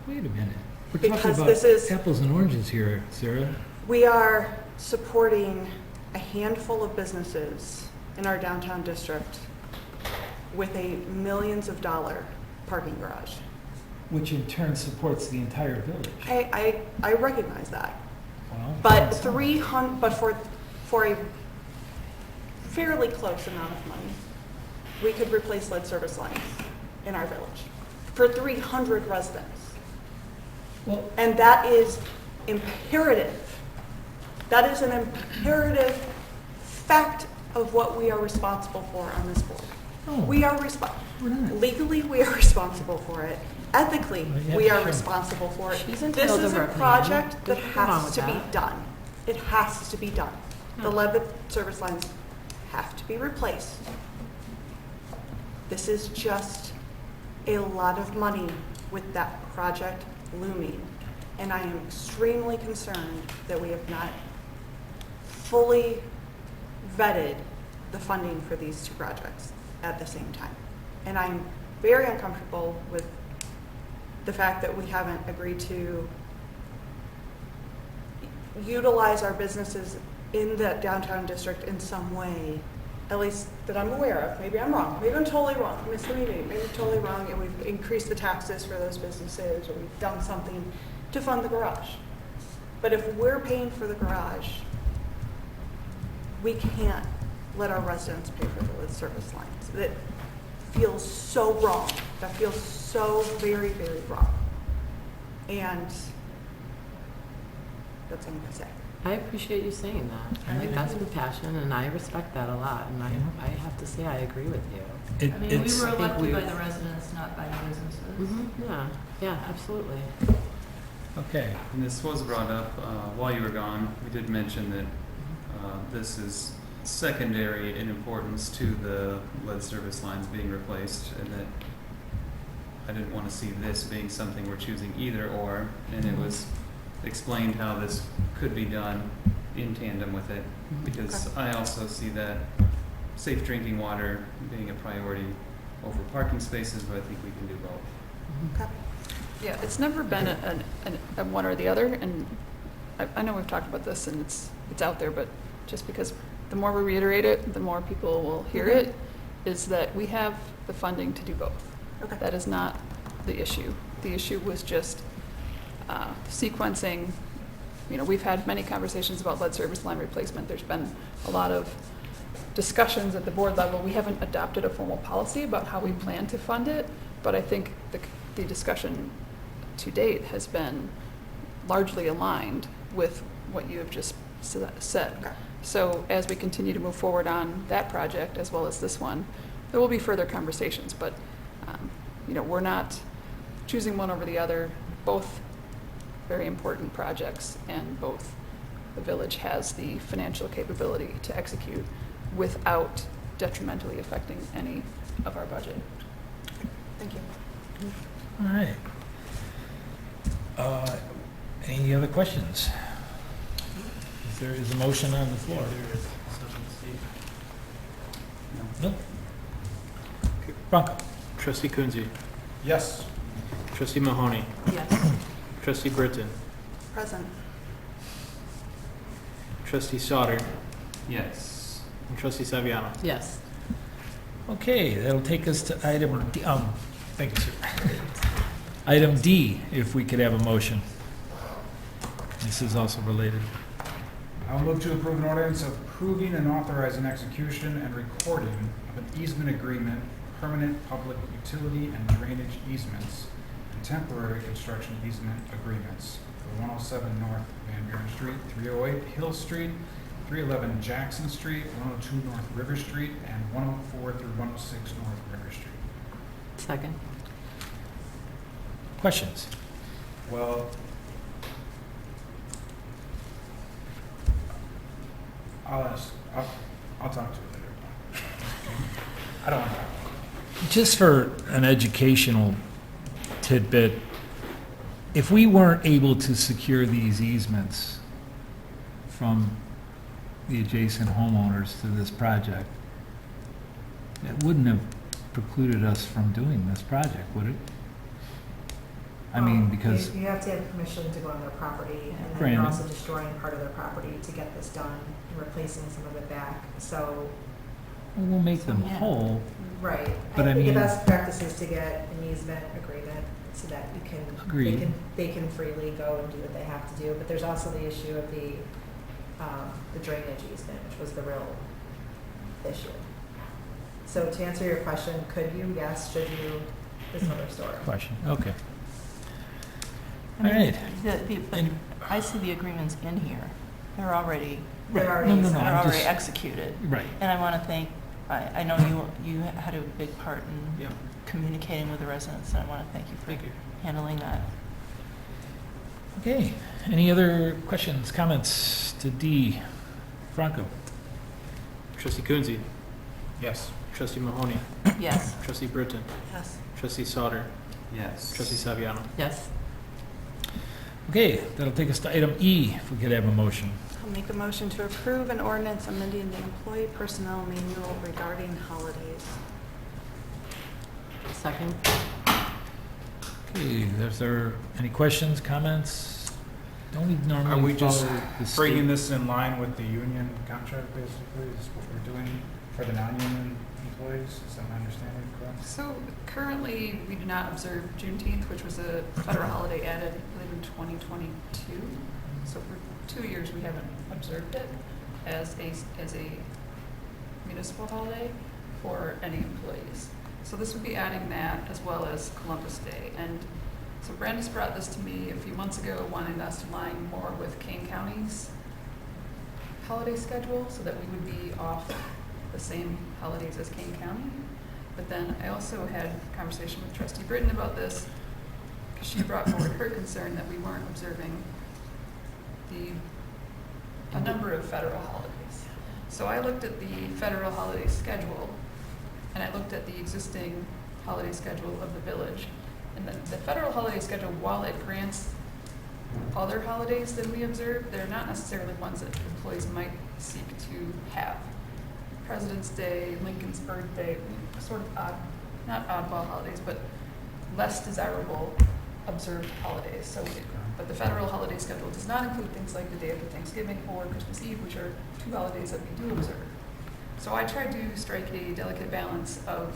Wait a minute. We're talking Because about this is- apples and oranges here, Sarah. We are supporting a handful of businesses in our downtown district with a millions of dollar parking garage. Which in turn supports the entire village. I recognize that. Well, But that's- for a fairly close amount of money, we could replace lead service lines in our village for 300 residents. Well, And that is imperative. That is an imperative fact of what we are responsible for on this board. no, We are we're not. legally, we are responsible for it. Ethically, Well, yeah, we are sure. responsible for it. She's This entitled is to her a opinion. project that There's nothing wrong has with to be that. done. It has to be done. The Yeah. lead service lines have to be replaced. This is just a lot of money with that project looming. And I am extremely concerned that we have not fully vetted the funding for these two projects at the same time. And I'm very uncomfortable with the fact that we haven't agreed to utilize our businesses in the downtown district in some way, at least that I'm aware of. Maybe I'm wrong. Maybe I'm totally wrong. Maybe I'm totally wrong, and we've increased the taxes for those businesses, or we've done something to fund the garage. But if we're paying for the garage, we can't let our residents pay for the lead service lines. That feels so wrong. That feels so very, very wrong. And that's what I'm gonna say. I appreciate you saying that. I think that's compassion, and I respect that a lot, and I have to say I agree with you. I mean, we It's, were I think elected by we- the residents, not by the businesses. Yeah, absolutely. okay. And this was brought up while you were gone. We did mention that this is secondary in importance to the lead service lines being replaced, and that I didn't want to see this being something we're choosing either or, and it was explained how this could be done in tandem with it, because I also see that safe drinking water being a priority over parking spaces, but I think we can do both. Okay. Yeah, it's never been a one or the other, and I know we've talked about this and it's out there, but just because the more we reiterate it, the more people will hear it, is that we have the funding to do both. Okay. That is not the issue. The issue was just sequencing. You know, we've had many conversations about lead service line replacement. There's been a lot of discussions at the board level. We haven't adopted a formal policy about how we plan to fund it, but I think the discussion to date has been largely aligned with what you have just said. Okay. So as we continue to move forward on that project as well as this one, there will be further conversations, but you know, we're not choosing one over the other. Both very important projects, and both the village has the financial capability to execute without detrimentally affecting any of our budget. Thank you. All right. Any other questions? There is a motion on the floor. No? Bronco. Trustee Coonsey. Yes. Trustee Mahoney. Yes. Trustee Britton. Present. Trustee Sauter. Yes. And Trustee Saviano. Yes. Okay, that'll take us to item D. Thank you, sir. Item D, if we could have a motion. This is also related. I'll move to approve an ordinance approving and authorizing execution and recording of an easement agreement, permanent public utility and drainage easements, and temporary construction easement agreements for 107 North Van Buren Street, 308 Hill Street, 311 Jackson Street, 102 North River Street, and 104 through 106 North River Street. Second. Questions? Well, I'll talk to you later. I don't want to. Just for an educational tidbit, if we weren't able to secure these easements from the adjacent homeowners to this project, it wouldn't have precluded us from doing this project, would it? I mean, because, You have to have permission to go on their property, and then Granted. you're also destroying part of their property to get this done, and replacing some of it back, so, we'll make them Yeah. whole. right. But I think mean- the best practice is to get an easement agreement, so that you can, Agreed. they can freely go and do what they have to do, but there's also the issue of the drainage easement, which was the real issue. So to answer your question, could you, yes, should you, is another story. Question, okay. I mean, All right. But I see the agreements in here. They're already, They're already, No, no, no. they're I'm already just- executed. Right. And I want to thank, I know you had a big part in Yeah. communicating with the residents, and I want to thank you for Thank you. handling that. Okay, any other questions, comments to D? Franco? Trustee Coonsey. Yes. Trustee Mahoney. Yes. Trustee Britton. Yes. Trustee Sauter. Yes. Trustee Saviano. Yes. Okay, that'll take us to item E, if we could have a motion. I'll make a motion to approve an ordinance amending the employee personnel manual regarding holidays. Second. Okay, is there any questions, comments? Don't we normally Are we just follow the state? bringing this in line with the union contract, basically? Is what we're doing for the non-union employees? Is that my understanding correct? So currently, we do not observe Juneteenth, which was a federal holiday added, I believe, in 2022. So for 2 years, we haven't observed it as a municipal holiday for any employees. So this would be adding that as well as Columbus Day. And so Brandis brought this to me a few months ago, wanting us to align more with Kane County's holiday schedule so that we would be off the same holidays as Kane County. But then I also had a conversation with Trustee Britton about this, because she brought forward her concern that we weren't observing a number of federal holidays. So I looked at the federal holiday schedule, and I looked at the existing holiday schedule of the village. And the federal holiday schedule, while it grants other holidays than we observe, they're not necessarily ones that employees might seek to have. President's Day, Lincoln's birthday, sort of odd, not oddball holidays, but less desirable observed holidays. So, but the federal holiday schedule does not include things like the day after Thanksgiving or Christmas Eve, which are two holidays that we do observe. So I tried to strike a delicate balance of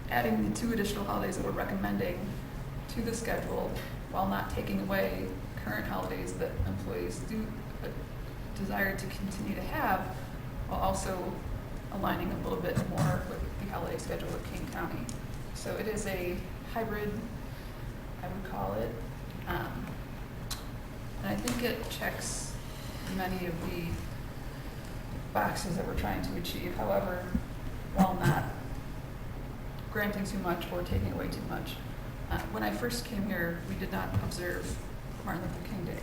adding the two additional holidays that we're recommending to the schedule while not taking away current holidays that employees do desire to continue to have, while also aligning a little bit more with the holiday schedule of King County. So it is a hybrid, I would call it. And I think it checks many of the boxes that we're trying to achieve. However, while not granting too much or taking away too much. When I first came here, we did not observe Martin Luther King Day,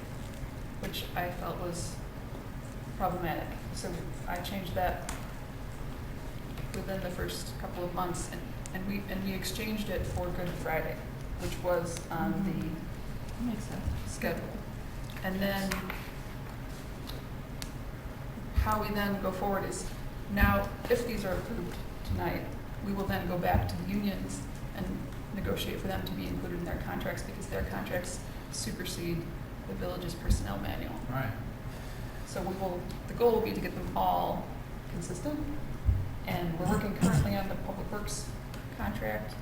which I felt was problematic. So I changed that within the first couple of months, and we exchanged it for Good Friday, which was on That makes sense. the schedule. And then how we then go forward is now, if these are approved tonight, we will then go back to the unions and negotiate for them to be included in their contracts because their contracts supersede the village's personnel manual. Right. So the goal will be to get them all consistent. And we're working currently on the public works contract,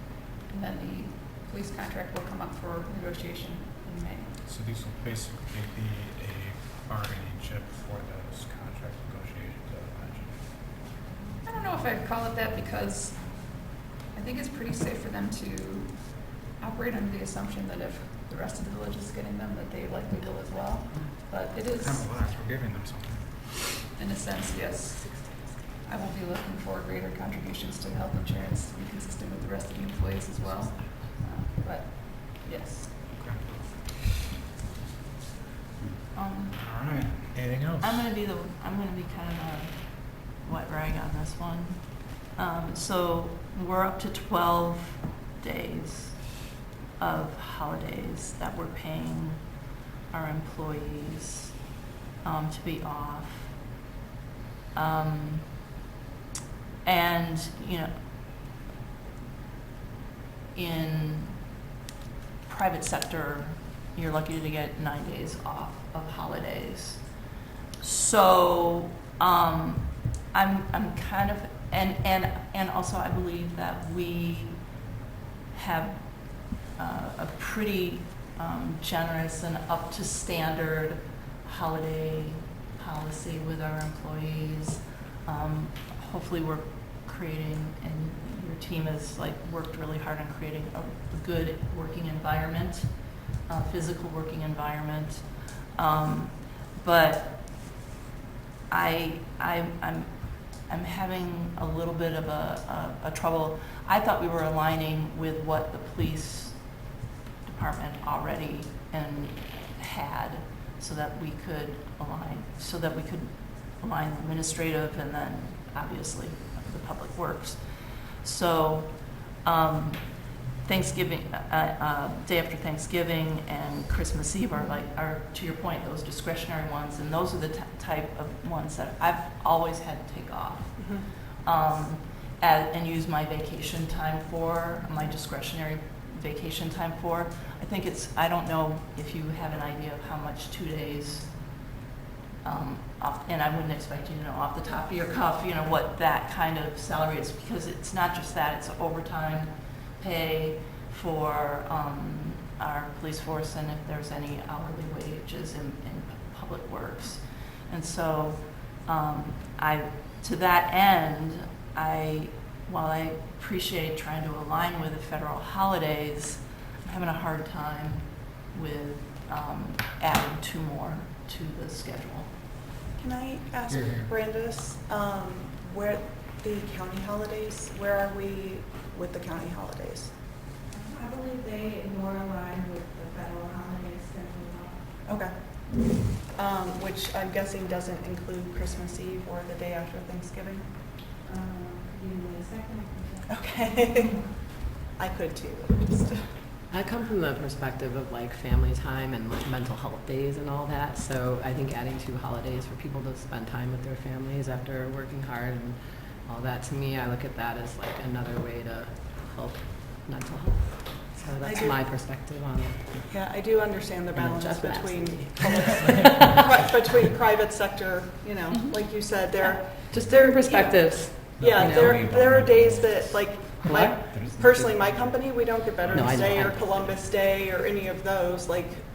and then the police contract will come up for negotiation in May. So these will basically be a bargaining chip for those contract negotiations, I imagine. I don't know if I'd call it that because I think it's pretty safe for them to operate under the assumption that if the rest of the village is getting them, that they likely will as well. But it is, Kind of relax, we're giving them something. in a sense, yes. I will be looking for greater contributions to health insurance to be consistent with the rest of the employees as well. But, yes. Okay. Um, All right, anything else? I'm gonna be kind of a wet rag on this one. So we're up to 12 days of holidays that we're paying our employees to be off. And, you know, in private sector, you're lucky to get 9 days off of holidays. So I'm kind of, and also I believe that we have a pretty generous and up to standard holiday policy with our employees. Hopefully we're creating, and your team has worked really hard on creating a good working environment, physical working environment. But I'm having a little bit of a trouble. I thought we were aligning with what the police department already had, so that we could align administrative and then obviously the public works. So Thanksgiving, day after Thanksgiving and Christmas Eve are, to your point, those discretionary ones, and those are the type of ones that I've always had to take off. Mm-hmm. And use my vacation time for, my discretionary vacation time for. I don't know if you have an idea of how much 2 days, and I wouldn't expect you to know off the top of your cuff, what that kind of salary is, because it's not just that, it's overtime pay for our police force, and if there's any hourly wages in public works. And so to that end, while I appreciate trying to align with the federal holidays, I'm having a hard time with adding 2 more to the schedule. Can I ask Here, here. Brandis, where the county holidays, where are we with the county holidays? I believe they more align with the federal holidays than we are. Okay. Which I'm guessing doesn't include Christmas Eve or the day after Thanksgiving? Give me a second. Okay. I could too. I come from the perspective of family time and mental health days and all that. So I think adding 2 holidays for people to spend time with their families after working hard and all that, to me, I look at that as another way to help mental health. So that's my perspective on it. Yeah, I do understand the And then balance Jeff laughs between between private sector, like you said, Just different perspectives. Yeah, there are days that What? personally, my company, we don't get No, I Veterans know. Day or Columbus Day or any of those.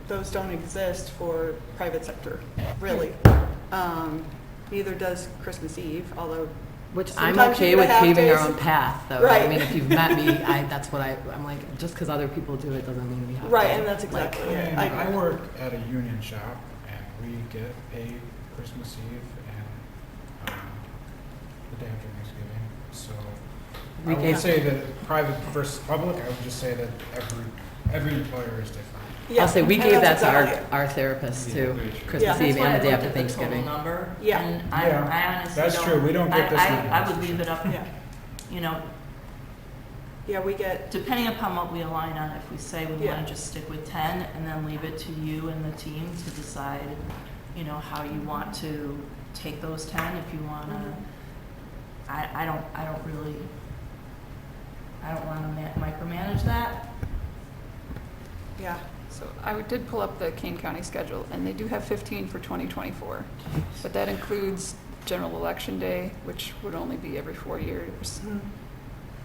Those don't exist for private sector, really. Neither does Christmas Eve, although Which I'm sometimes okay you're with gonna have paving our days- own path, though. Right. I mean, if you've met me, that's what I'm like, just because other people do it doesn't mean we have to. Right, and that's exactly it. I I agree. work at a union shop, and we get paid Christmas Eve and the day after Thanksgiving. So We I would gave- say that private versus public, I would just say that every employer is different. Yeah, I'll say we and gave that that's to exactly it. our therapists too, Yeah. Christmas That's Eve why I and the day looked after at the total Thanksgiving. number, Yeah. and Yeah, I honestly that's don't. true. We don't get this number, I that's would for leave sure. it up, Yeah. Yeah, we get, depending upon what we align on, if we say we Yeah. want to just stick with 10 and then leave it to you and the team to decide, how you want to take those 10, if you want to, I don't really, I don't want to micromanage that. Yeah. So I did pull up the Kane County schedule, and they do have 15 for 2024. But that includes general election day, which would only be every 4 years.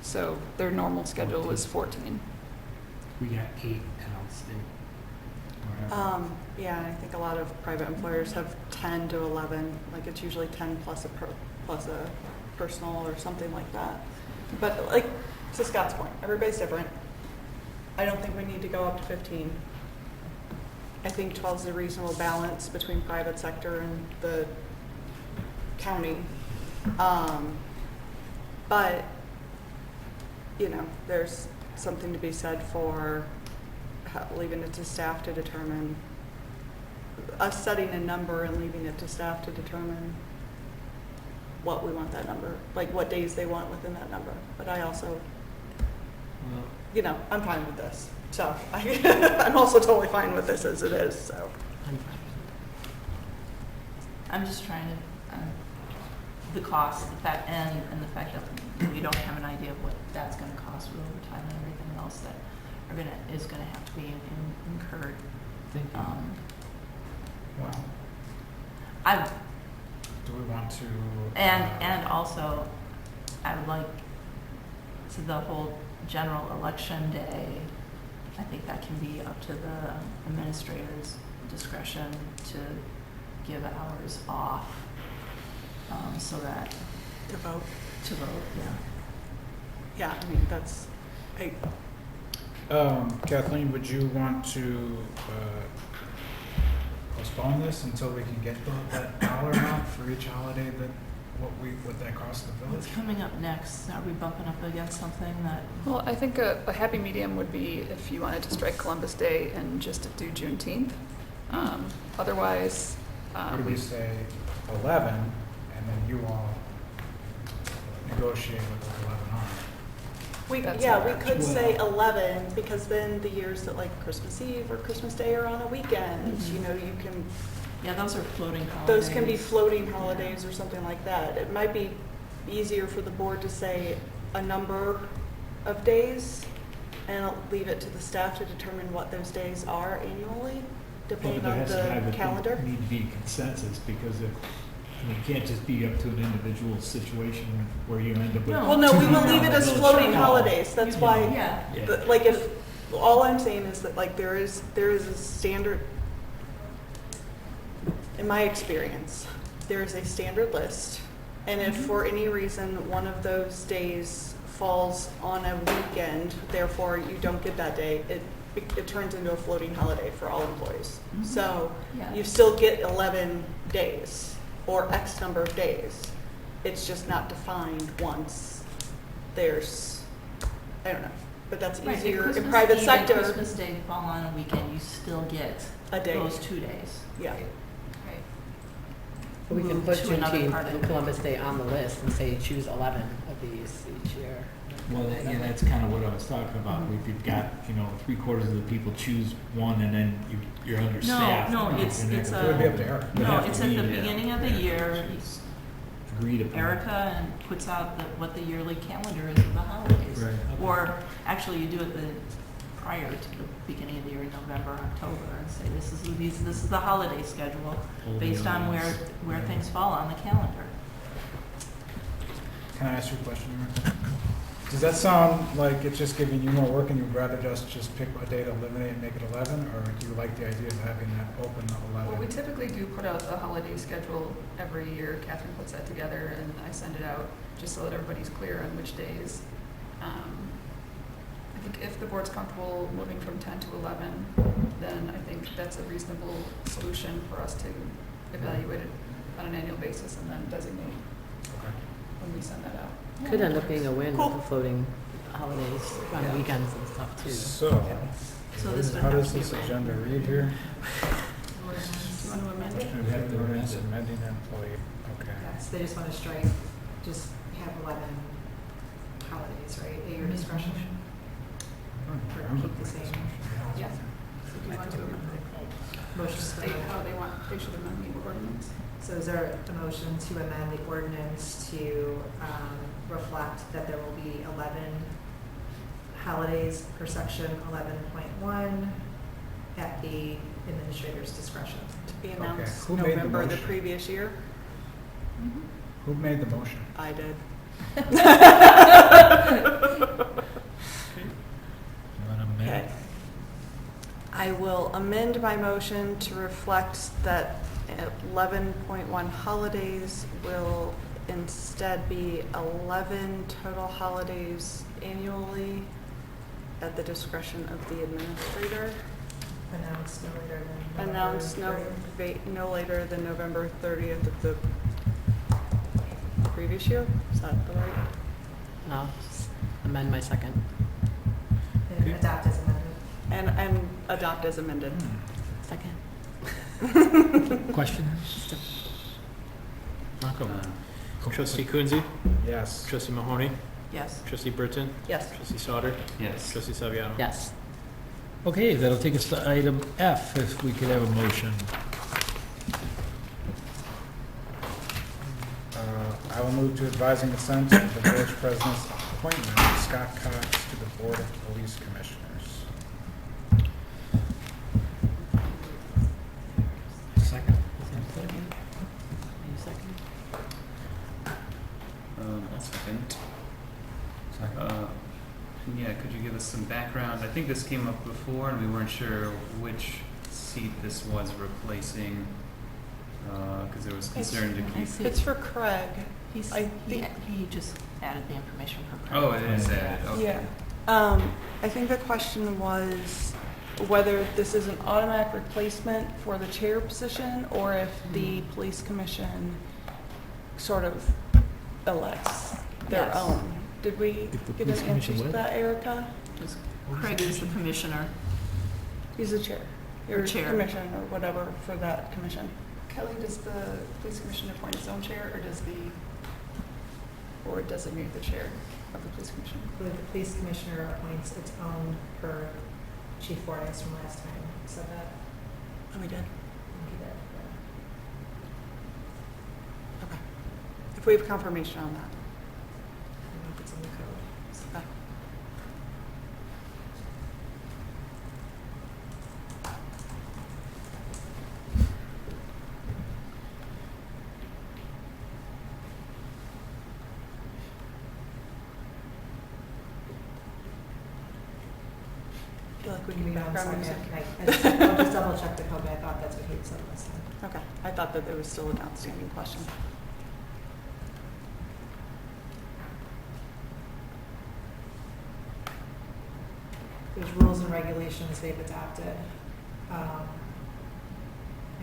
So their normal schedule is 14. We got 8 Townsend. Yeah, and I think a lot of private employers have 10 to 11, like it's usually 10 plus a personal or something like that. But like, to Scott's point, everybody's different. I don't think we need to go up to 15. I think 12 is a reasonable balance between private sector and the county. But, you know, there's something to be said for leaving it to staff to determine, us setting a number and leaving it to staff to determine what we want that number, like what days they want within that number. But I also, you know, I'm fine with this. So I'm also totally fine with this as it is, so. I'm just trying to, the cost, the fact, and the fact that we don't have an idea of what that's gonna cost with overtime and everything else that is gonna have to be incurred. Thank you. Well, I, do we want to? and also, I would like to the whole general election day, I think that can be up to the administrator's discretion to give hours off, so that. To vote. To vote, yeah. Yeah, I mean, that's, Kathleen, would you want to postpone this until we can get that dollar amount for each holiday that what that costs the What's village? coming up next? Are we bumping up against something that? Well, I think a happy medium would be if you wanted to strike Columbus Day and just do Juneteenth. Otherwise, What do we say, 11, and then you all negotiate with the 11 on? we That's could say 11 because then the years that like Christmas Eve or Christmas Day are on a weekend, you know, you can, Yeah, those are floating holidays. those can be floating holidays or something like that. It might be easier for the board to say a number of days and leave it to the staff to determine what those days are annually, depending on the calendar. Need to be consensus, because if, it can't just be up to an individual situation where you end up with. No. Well, no, we will two leave it as village floating hall. holidays. That's why, Yeah. Yeah. like, if, all I'm saying is that, like, there is a standard, in my experience, there is a standard list. And if for any reason one of those days falls on a weekend, therefore you don't get that day, it turns into a floating holiday for all employees. So Yeah. you still get 11 days or X number of days. It's just not defined once there's, I don't know, but that's Right, if easier in Christmas private Eve sector. and Christmas Day fall on a weekend, you still get A day. those 2 days. Yeah. Right. We can Move put to another part Juneteenth of and it. Columbus Day on the list and say choose 11 of these each year. Well, yeah, that's kind of what I was talking about. If you've got, 3/4 of the people choose one, and then you're understaffed. No, it's It would be up to Eric. No, it's at the beginning of the year. Agreed upon. Erica puts out what the yearly calendar is of the holidays. Right. Or actually, you do it prior to the beginning of the year, in November, October, and say this is the holiday schedule based on where things fall on the calendar. Can I ask you a question, Eric? Does that sound like it's just giving you more work and you'd rather just pick a day to eliminate and make it 11? Or do you like the idea of having that open 11? well, we typically do put out a holiday schedule every year. Catherine puts that together and I send it out just so that everybody's clear on which days. I think if the board's comfortable moving from 10 to 11, then I think that's a reasonable solution for us to evaluate it on an annual basis and then designate Okay. when we send that out. Could end up being a win with the floating holidays on weekends and stuff too. So this would how have does to be this read. agenda read here? Do you want to amend it? We have the ordinance amending employee, okay. Yes, they just want to strike, just have 11 holidays, right, at your discretion? Or keep the same. Yeah. So do you want to amend it? Motion to State how they should amend the ordinance. So is there a motion to amend the ordinance to reflect that there will be 11 holidays per section 11.1 at the administrator's discretion. To be Okay, announced who made the November the motion? previous year. Who made the motion? I did. You want to amend? Okay. I will amend my motion to reflect that 11.1 holidays will instead be 11 total holidays annually at the discretion of the administrator. Announced no later than Announced no later than November 30th of the previous year. Is that the right? I'll just amend my second. And adopt as amended. And adopt as amended. Second. Questions? Marco? Trustee Coonsey? Yes. Trustee Mahoney? Yes. Trustee Britton? Yes. Trustee Sauter? Yes. Trustee Saviano? Yes. Okay, that'll take us to item F, if we could have a motion. I will move to advise and consent of the village president's appointment of Scott Cox to the Board of Police Commissioners. Second. You second? I'll second. Second. Yeah, could you give us some background? I think this came up before and we weren't sure which seat this was replacing, because there was concern to I keep. see. It's for Craig. He's, I he, think- he just added the information for Craig. Oh, it is added, okay. Yeah. I think the question was whether this is an automatic replacement for the chair position or if the police commission sort of elects their Yes. own. Did we If the get police an answer commission to what? that, Erica? Craig is the commissioner. He's the chair. The Or chair. commission or whatever for that commission. Kelly, does the police commission appoint its own chair or does the board designate the chair of the police commission? I believe the police commissioner appoints its own per Chief Fordyce from last time. So that Oh, we did? I think he did. Yeah. Okay. If we have confirmation on that. I don't know if it's in the code. Okay. I feel like we Give me need one background second. music. I'll just double check the code, but I thought that's what he had said last time. Okay, I thought that there was still an outstanding question. There's rules and regulations they've adopted, and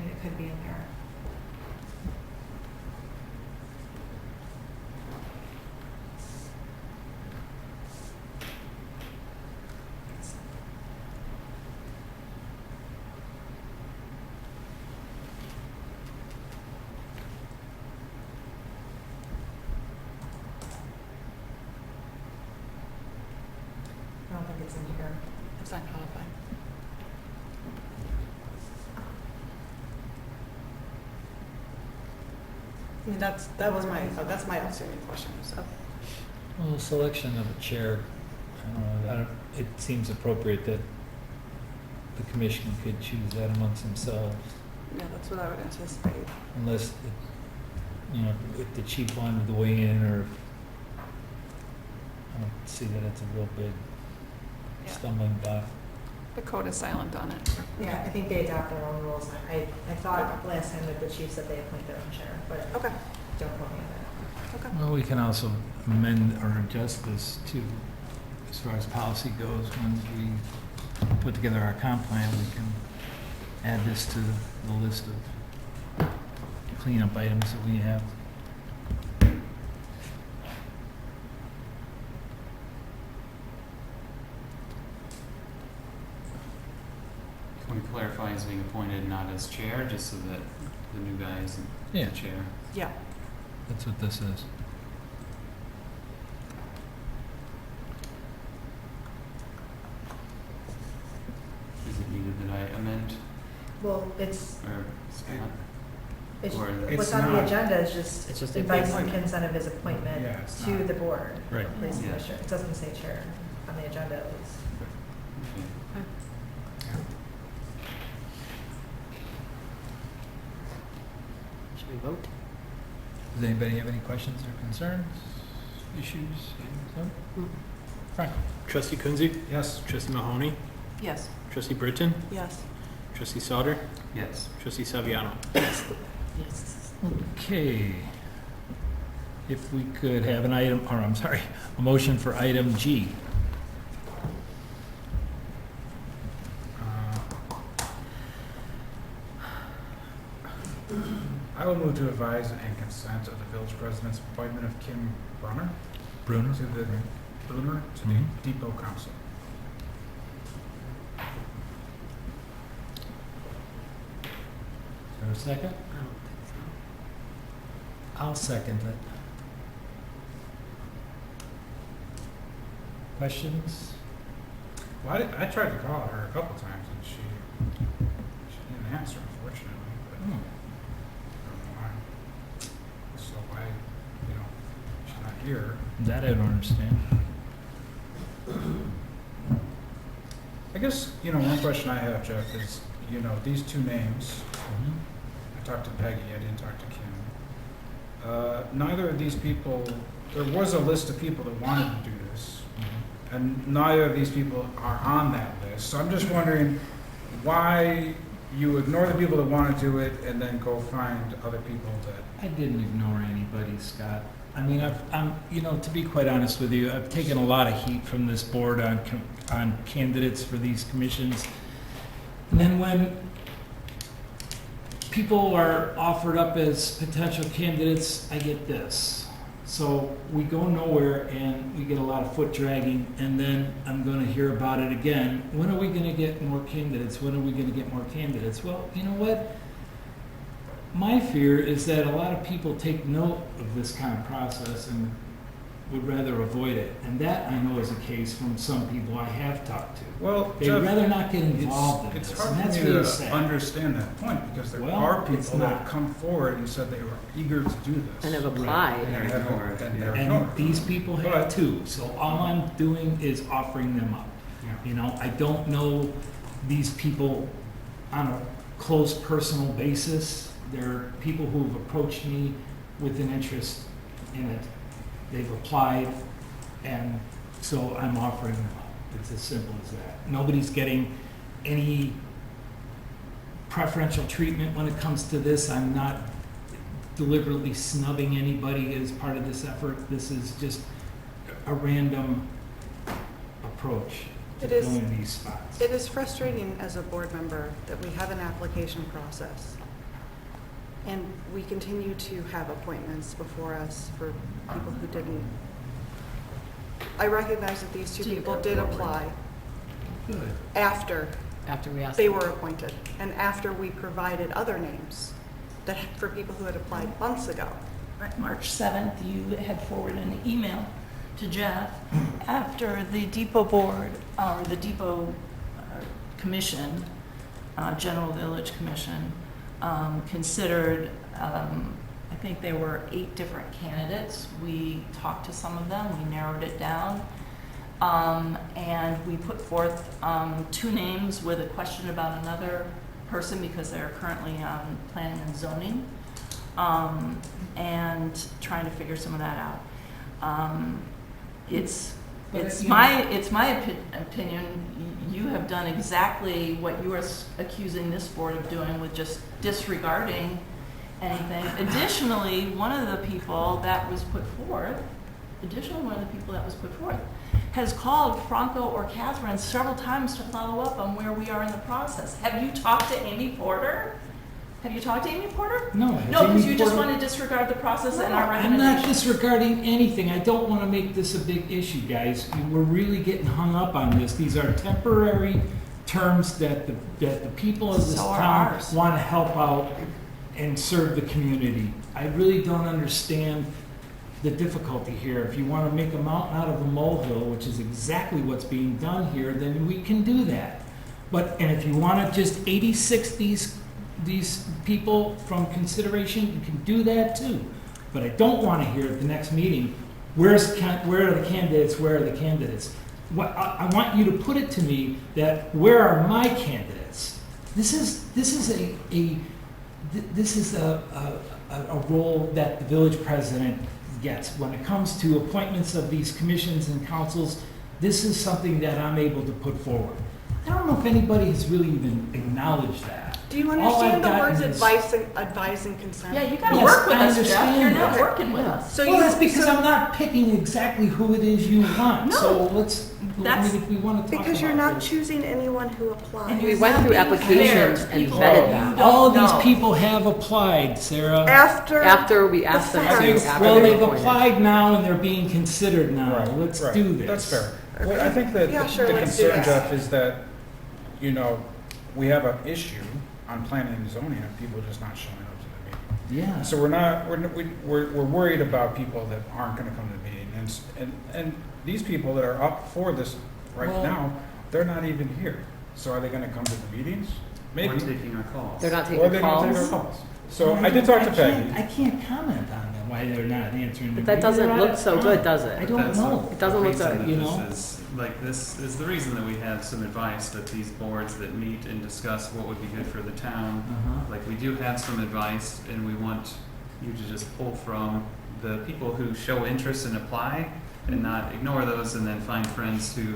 it could be in there. I don't think it's in here. It's not codified. I mean, that's my outstanding question, so. Well, selection of a chair, I don't, it seems appropriate that the commission could choose that amongst themselves, Yeah, that's what I would anticipate. unless, if the chief wanted to weigh in, or I don't see that it's a real big Yeah. stumbling block. The code is silent on it. Yeah, I think they adopt their own rules. I thought last time that the chief said they appoint their own chair, but Okay, don't quote me on that. okay. Well, we can also amend or adjust this too, as far as policy goes. When we put together our comp plan, we can add this to the list of cleanup items that we have. Can we clarify as being appointed not as chair, just so that the new guy isn't Yeah. the chair? Yeah, That's what this is. Is it needed that I amend, Well, it's, or Scott? it's, Or- what's It's on the not. agenda is It's just just the advice and appointment. consent of his appointment Yeah, it's to not. the board. Right. Police Yeah. commissioner. It doesn't say chair. on the agenda at least. Should we vote? Does anybody have any questions or concerns, issues? No? Frank? Trustee Coonsey? Yes. Trustee Mahoney? Yes. Trustee Britton? Yes. Trustee Sauter? Yes. Trustee Saviano? Yes. Okay. If we could have an item, or I'm sorry, a motion for item G. I will move to advise and consent of the village president's appointment of Kim Brunner Bruno? to the Mhm. Depot Council. Is there a second? I don't think so. I'll second it. Questions? Well, I tried to call her a couple times and she didn't answer, unfortunately. But I Hmm. don't know why. So why, she's not here. That I don't understand. I guess, one question I have, Jeff, is, these two names, Mhm. I talked to Peggy, I didn't talk to Kim. Neither of these people, there was a list of people that wanted to do this, Mhm. and neither of these people are on that list. So I'm just wondering why you ignore the people that want to do it and then go find other people that, I didn't ignore anybody, Scott. I mean, to be quite honest with you, I've taken a lot of heat from this board on candidates for these commissions. And then when people are offered up as potential candidates, I get this. So we go nowhere and we get a lot of foot dragging, and then I'm going to hear about it again. When are we going to get more candidates? When are we going to get more candidates? Well, you know what? My fear is that a lot of people take note of this kind of process and would rather avoid it. And that I know is a case from some people I have talked to. well, They'd Jeff, rather not get involved in it's this, hard and for that's me really to sad. understand that point, because there Well, are it's people that not. have come forward and said they were eager to do this. And have applied. And they're ignored. And they're And ignored. these people have But- too, so all I'm doing is offering them up. Yeah. I don't know these people on a close personal basis. They're people who have approached me with an interest in it. They've applied, and so I'm offering them up. It's as simple as that. Nobody's getting any preferential treatment when it comes to this. I'm not deliberately snubbing anybody as part of this effort. This is just a random approach to It is- filling these spots. It is frustrating as a board member that we have an application process, and we continue to have appointments before us for people who didn't. I recognize that these two people did apply Good. after After we asked. they were appointed, and after we provided other names that, for people who had applied months ago. Right, March 7th, you had forwarded an email to Jeff after the Depot Board, or the Depot Commission, General Village Commission, considered, I think there were 8 different candidates. We talked to some of them, we narrowed it down, and we put forth 2 names with a question about another person because they're currently on planning and zoning, and trying to figure some of that out. It's my opinion, you have done exactly what you are accusing this board of doing with just disregarding anything. Additionally, one of the people that was put forth has called Franco or Catherine several times to follow up on where we are in the process. Have you talked to Amy Porter? No. No, because you just want to disregard the process and our I'm not recommendations. disregarding anything. I don't want to make this a big issue, guys. We're really getting hung up on this. These are temporary terms that the people of this So are town ours. want to help out and serve the community. I really don't understand the difficulty here. If you want to make a mountain out of a molehill, which is exactly what's being done here, then we can do that. And if you want to just 86 these people from consideration, you can do that too. But I don't want to hear at the next meeting, where are the candidates, where are the candidates? I want you to put it to me that where are my candidates? This is a role that the village president gets. When it comes to appointments of these commissions and councils, this is something that I'm able to put forward. I don't know if anybody has really even acknowledged that. Do you All understand I've the words gotten is- advise and consent? Yeah, you gotta Yes, work with I us, Jeff. understand You're not that. working with us. So Well, you, that's because so- I'm not picking exactly who it is you want. No, So let's, I that's- mean, if we want to talk because you're about not this. choosing anyone who applies. We went through applications and People- vetted them. All of these No. people have applied, Sarah. After we asked them fact. to, after Well, they they've appointed. applied now and they're being considered now. Right, Let's right. do this. That's fair. Well, I think that Yeah, the sure, the let's do concern, that. Jeff, is that, you know, we have an issue on planning and zoning of people just not showing up to the meeting. Yeah. So we're worried about people that aren't gonna come to the meeting, and these people that are up for this right Well- now, they're not even here. So are they gonna come to the meetings? We're Maybe. taking our calls. They're not Or taking they don't take our calls. calls. So I did talk to Peggy. I can't comment on them, why they're not answering the. But that doesn't look so good, does I it? don't That's know. It doesn't the look reason good, that you this know? is- Like, this is the reason that we have some advice with these boards that meet and discuss what would be good for the town. Uh-huh. Like, we do have some advice, and we want you to just pull from the people who show interest and apply, and not ignore those, and then find friends who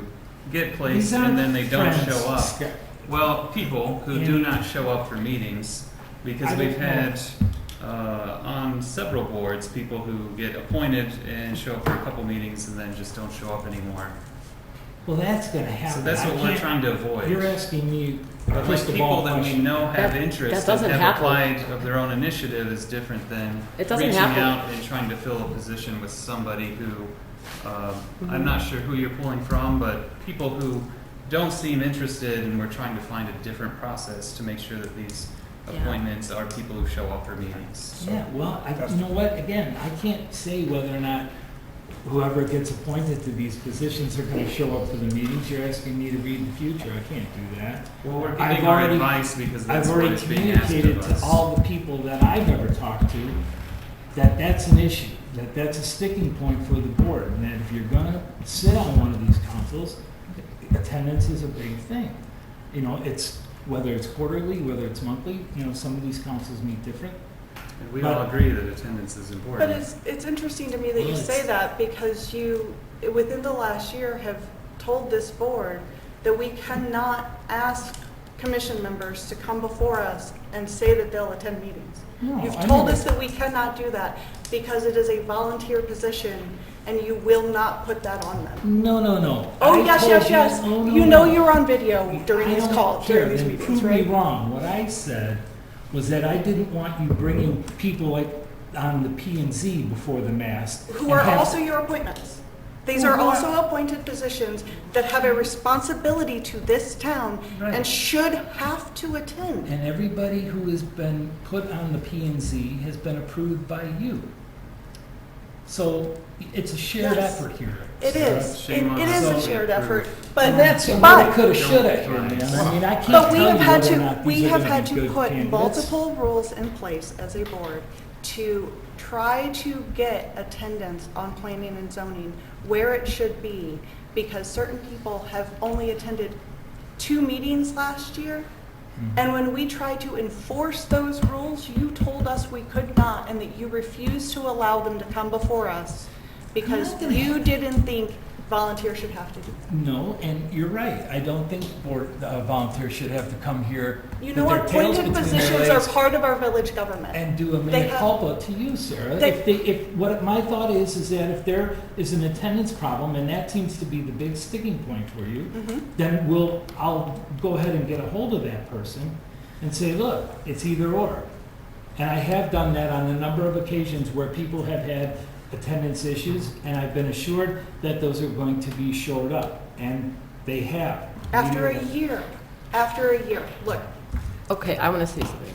get These placed, aren't and then they don't friends, show up. Scott. Well, people who do not show up for meetings, because I we've don't know. had, on several boards, people who get appointed and show up for a couple meetings and then just don't show up anymore. Well, that's gonna happen. So that's I what we're can't- trying to avoid. You're asking me a But like crystal people ball that we question. know have That interest and doesn't have happen. applied of their own initiative is different than It doesn't reaching happen. out and trying to fill a position with somebody who, Mm-hmm. I'm not sure who you're pulling from, but people who don't seem interested, and we're trying to find a different process to make sure that these Yeah. appointments are people who show up for meetings. Yeah, well, you know what, again, I can't say whether or not whoever gets appointed to these positions are gonna show up for the meetings. You're asking me to read the future, I can't do that. Well, we're I've giving our already- advice because that's I've what already is being asked communicated of to us. all the people that I've ever talked to that that's an issue, that that's a sticking point for the board, and that if you're gonna sit on one of these councils, attendance is a big thing. You know, it's, whether it's quarterly, whether it's monthly, you know, some of these councils meet different. And we all agree that attendance is important. But it's interesting to me that you Well, say it's- that because you, within the last year, have told this board that we cannot ask commission members to come before us and say that they'll attend meetings. No, You've I told never- us that we cannot do that because it is a volunteer position and you will not put that on them. No, no, no. Oh, I yes, told yes, you- yes. oh, no, You know no. you're on video during I these don't calls, care. during these Then meetings, prove me right? wrong. What I said was that I didn't want you bringing people like on the P and Z before the mast. Who and are have- also your appointments. These Well, are who are- also appointed positions that have a responsibility to this town Right. and should have to attend. And everybody who has been put on the P and Z has been approved by you. So it's a shared Yes. effort here. It Sarah. is. Shame on It us is a to shared approve. effort, And but, that's what we coulda, but, shoulda here, man. I mean, I can't but we tell have you had whether or to, not we these are have gonna had be to good put candidates. multiple rules in place as a board to try to get attendance on planning and zoning where it should be, because certain people have only attended 2 meetings last year. Mm-hmm. And when we tried to enforce those rules, you told us we could not, and that you refused to allow them to come before us because not gonna you have- didn't think volunteers should have to do that. No, and you're right. I don't think board volunteers should have to come here You with know, their tails appointed between their positions are legs part of our village government. and do a They mea have- culpa to you, Sarah. They- If what my thought is that if there is an attendance problem, and that seems to be the big sticking point for you, Mhm. then I'll go ahead and get a hold of that person and say, look, it's either or. And I have done that on a number of occasions where people have had attendance issues, and I've been assured that those are going to be shored up, and they have. After a year, look, Okay, I want to say something.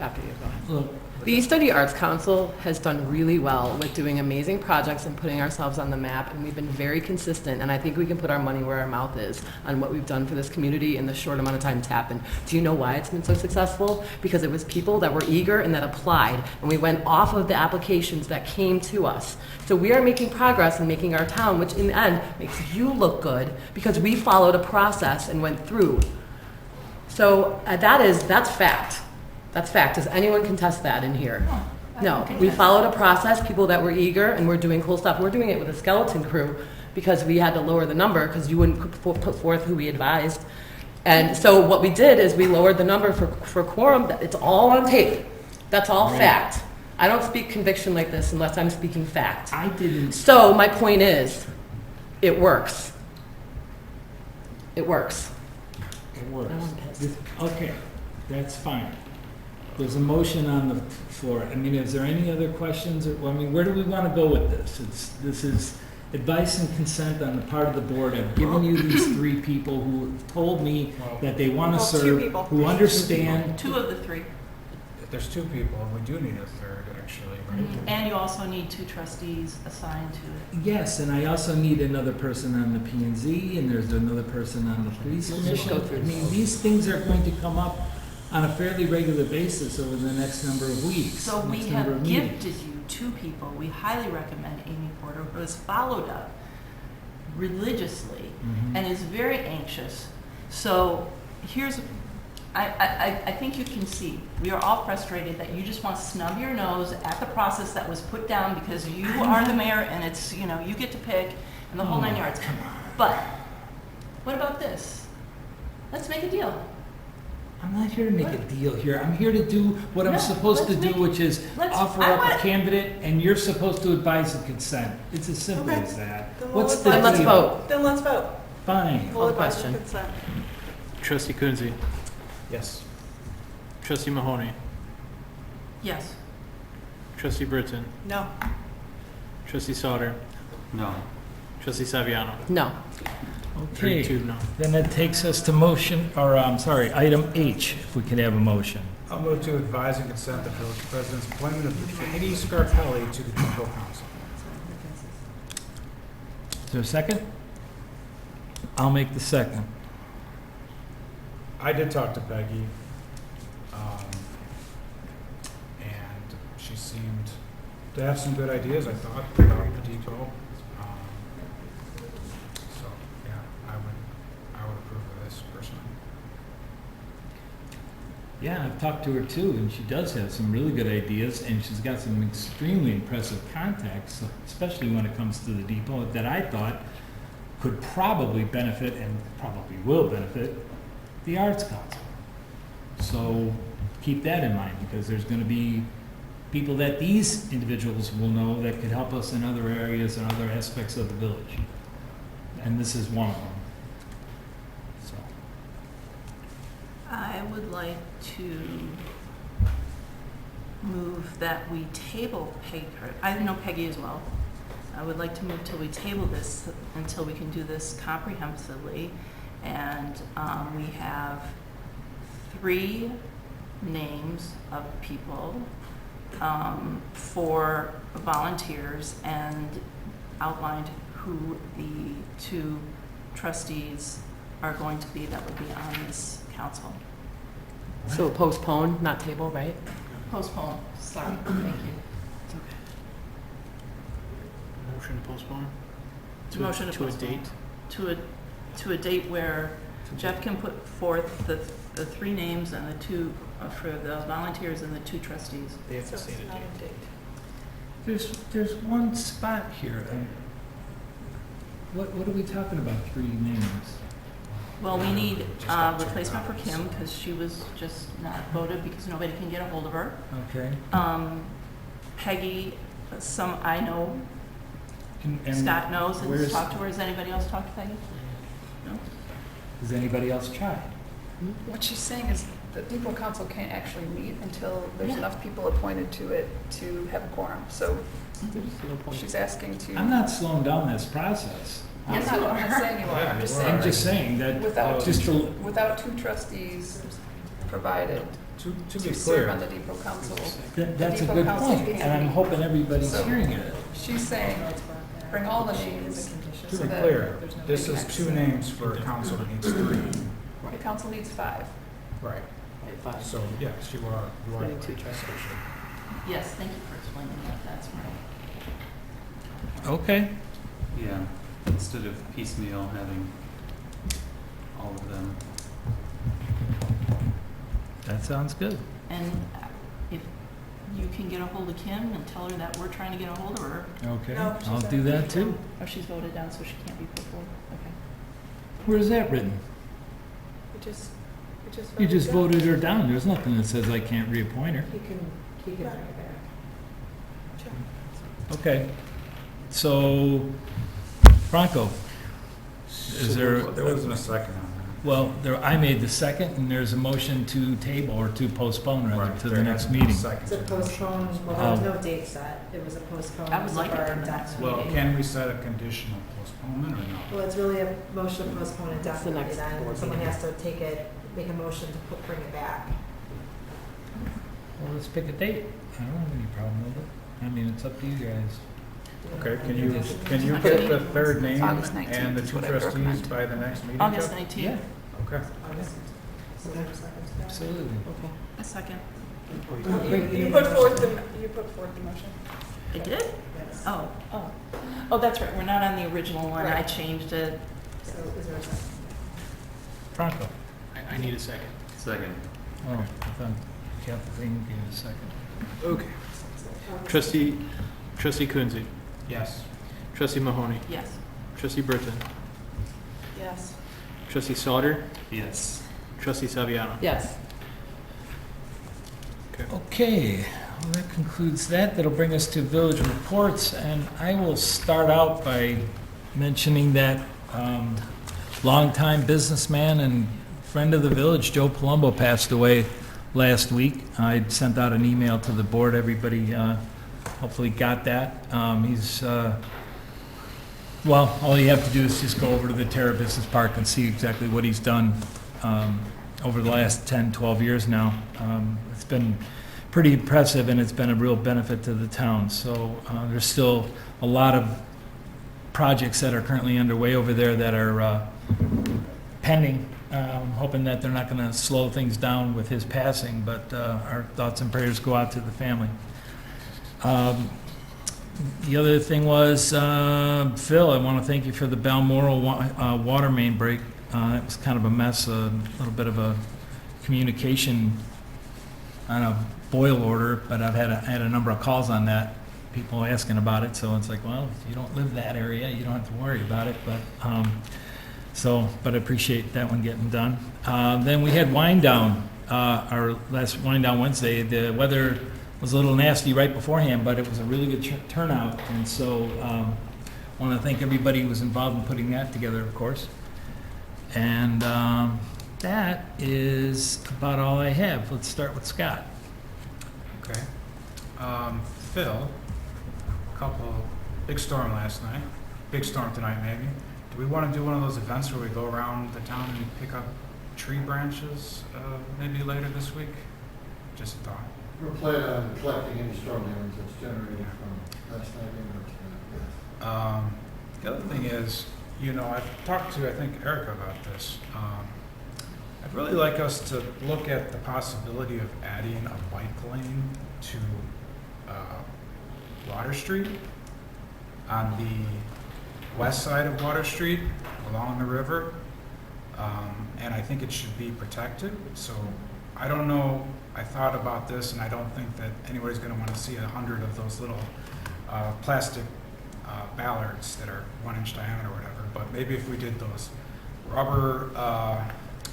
after you, go ahead. Look, The East Dundee Arts Council has done really well with doing amazing projects and putting ourselves on the map, and we've been very consistent, and I think we can put our money where our mouth is on what we've done for this community in the short amount of time it's happened. Do you know why it's been so successful? Because it was people that were eager and that applied, and we went off of the applications that came to us. So we are making progress in making our town, which in the end makes you look good, because we followed a process and went through. So that's fact. That's fact. Does anyone contest that in here? No. We followed a process, people that were eager, and we're doing cool stuff. We're doing it with a skeleton crew because we had to lower the number because you wouldn't put forth who we advised. And so what we did is we lowered the number for quorum. It's all on tape. That's all fact. I don't speak conviction like this unless I'm speaking fact. I didn't. So my point is, it works. It works. It works. Now I'm pissed. Okay, that's fine. There's a motion on the floor. I mean, is there any other questions? Or, I mean, where do we want to go with this? This is advice and consent on the part of the board. I've given you these three people who told me that they want to Well, two serve, people. who understand. Two of the three. There's two people, and we do need a third, actually, right? And you also need two trustees assigned to it. Yes, and I also need another person on the P&Z, and there's another person on the police Let's just commission. go through I mean, this. these things are going to come up on a fairly regular basis over the next number of weeks. So we next number have of meetings. gifted you two people. We highly recommend Amy Porter, who has followed up religiously Mhm. and is very anxious. So here's, I think you can see, we are all frustrated that you just want to snub your nose at the process that was put down because you are the mayor and it's, you know, you get to pick and the whole 9 yards. Come on. But what about this? Let's make a deal. I'm not here to make a deal here. I'm here to do what I'm No, supposed to let's do, make- which is let's- offer I up a want- candidate, and you're supposed to advise and consent. It's as simple Okay. as that. Then we'll What's the Then let's deal? vote. Then let's vote. Fine. We'll the advise question. and consent. Trustee Coonsey. Yes. Trustee Mahoney. Yes. Trustee Britton. No. Trustee Sauter. No. Trustee Saviano. No. Okay. 3-2, no. Then that takes us to motion, or I'm sorry, item H, if we could have a motion. I'll move to advise and consent the village president's appointment of Heidi Scarpelli to the Depot Council. Is there a second? I'll make the second. I did talk to Peggy, and she seemed to have some good ideas, I thought, about the depot. So, yeah, I would approve of this personally. Yeah, I've talked to her too, and she does have some really good ideas, and she's got some extremely impressive contacts, especially when it comes to the depot, that I thought could probably benefit, and probably will benefit, the Arts Council. So keep that in mind, because there's going to be people that these individuals will know that could help us in other areas and other aspects of the village. And this is one of them. So. I would like to move that we table Peggy. I know Peggy as well. I would like to move till we table this until we can do this comprehensively. And we have 3 names of people for volunteers and outlined who the 2 trustees are going to be that would be on this council. So postpone, not table, right? Postpone, sorry, thank you. Motion to postpone? Motion to To a postpone. date? To a date where Jeff can put forth the 3 names and the 2 for the volunteers and the 2 trustees. They have So to say it's the not date. a date. There's one spot here. What are we talking about, 3 names? Well, we need replacement for Kim because she was just not voted because nobody can get a hold of her. Okay. Peggy, some I know, And Scott knows and where's- talked to her. Has anybody else talked to Peggy? No? Has anybody else tried? What she's saying is the depot council can't actually meet until there's Yeah. enough people appointed to it to have a quorum. So There's no point. she's asking to. I'm not slowing down this process. I'm not saying you are, I'm just Yeah, saying. I'm just saying that Without just to, Without 2 trustees provided To to be serve clear, on the depot council. That's a Depot good council point, can- and I'm hoping everybody's So- hearing it. She's saying, bring all the names. to so be that clear, there's no this big is X. 2 names for a council that needs 3. The council needs 5. Right. Right, five. So, yes, you are Including right. 2 trustees. Yes, thank you for explaining that, that's right. Okay. Yeah, instead of piecemeal having all of them. That sounds good. And if you can get a hold of Kim and tell her that we're trying to get a hold of her. Okay, No, she's I'll not do that voted too. Oh, she's voted down, so she can't be put forward. Okay. Where's that written? You just voted her down. There's nothing that says I can't reappoint her. He can bring it back. Okay. So, Franco, is there, There wasn't a second on well, I made the second, and there's a motion to table or to postpone that. rather Right, to the there next hasn't been a meeting. second. It's a postpone, well, there was no date set, it was a postpone. I would like it or to the next indefinite. Well, can we set a conditional postponement or no? Well, it's really a motion to postpone indefinitely, next then board someone meeting. has to make a motion to bring it back. Well, let's pick a date. I don't have any problem with it. I mean, it's up to you guys. Okay, can you I pick mean, the third name August 19th and the is 2 what I trustees recommend. by the next meeting? August Jeff? 19th? Okay. Absolutely. A second. You put forth the motion. I did? Oh. Oh, that's right, we're not on the original one. I Right. changed it. So is there a second? Franco. I need a second. Second. Oh, I thought Kathleen gave a second. Okay. Trustee Coonsey, Yes. trustee Mahoney, Yes. trustee Britton, Yes. trustee Sauter, Yes. trustee Saviano. Yes. Okay, well, that concludes that. That'll bring us to village reports, and I will start out by mentioning that longtime businessman and friend of the village, Joe Palumbo, passed away last week. I sent out an email to the board. Everybody hopefully got that. Well, all you have to do is just go over to the Terra Business Park and see exactly what he's done over the last 10, 12 years now. It's been pretty impressive, and it's been a real benefit to the town. So there's still a lot of projects that are currently underway over there that are pending. Hoping that they're not going to slow things down with his passing, but our thoughts and prayers go out to the family. The other thing was, Phil, I want to thank you for the Balmoral water main break. It was kind of a mess, a little bit of a communication on a boil order, but I had a number of calls on that, people asking about it, so it's like, well, if you don't live that area, you don't have to worry about it, but I appreciate that one getting done. Then we had Wine Down, our last Wine Down Wednesday. The weather was a little nasty right beforehand, but it was a really good turnout, and so I want to thank everybody who was involved in putting that together, of course. And that is about all I have. Let's start with Scott. Okay. Phil, big storm last night, big storm tonight maybe. Do we want to do one of those events where we go around the town and pick up tree branches maybe later this week? Just a thought. We're planning on collecting any storm damage that's generated from last night and tonight, yes. The other thing is, I've talked to, I think, Erica about this. I'd really like us to look at the possibility of adding a bike lane to Water Street on the west side of Water Street along the river. And I think it should be protected. So I don't know, I thought about this, and I don't think that anybody's going to want to see 100 of those little plastic ballards that are 1 inch diameter or whatever. But maybe if we did those rubber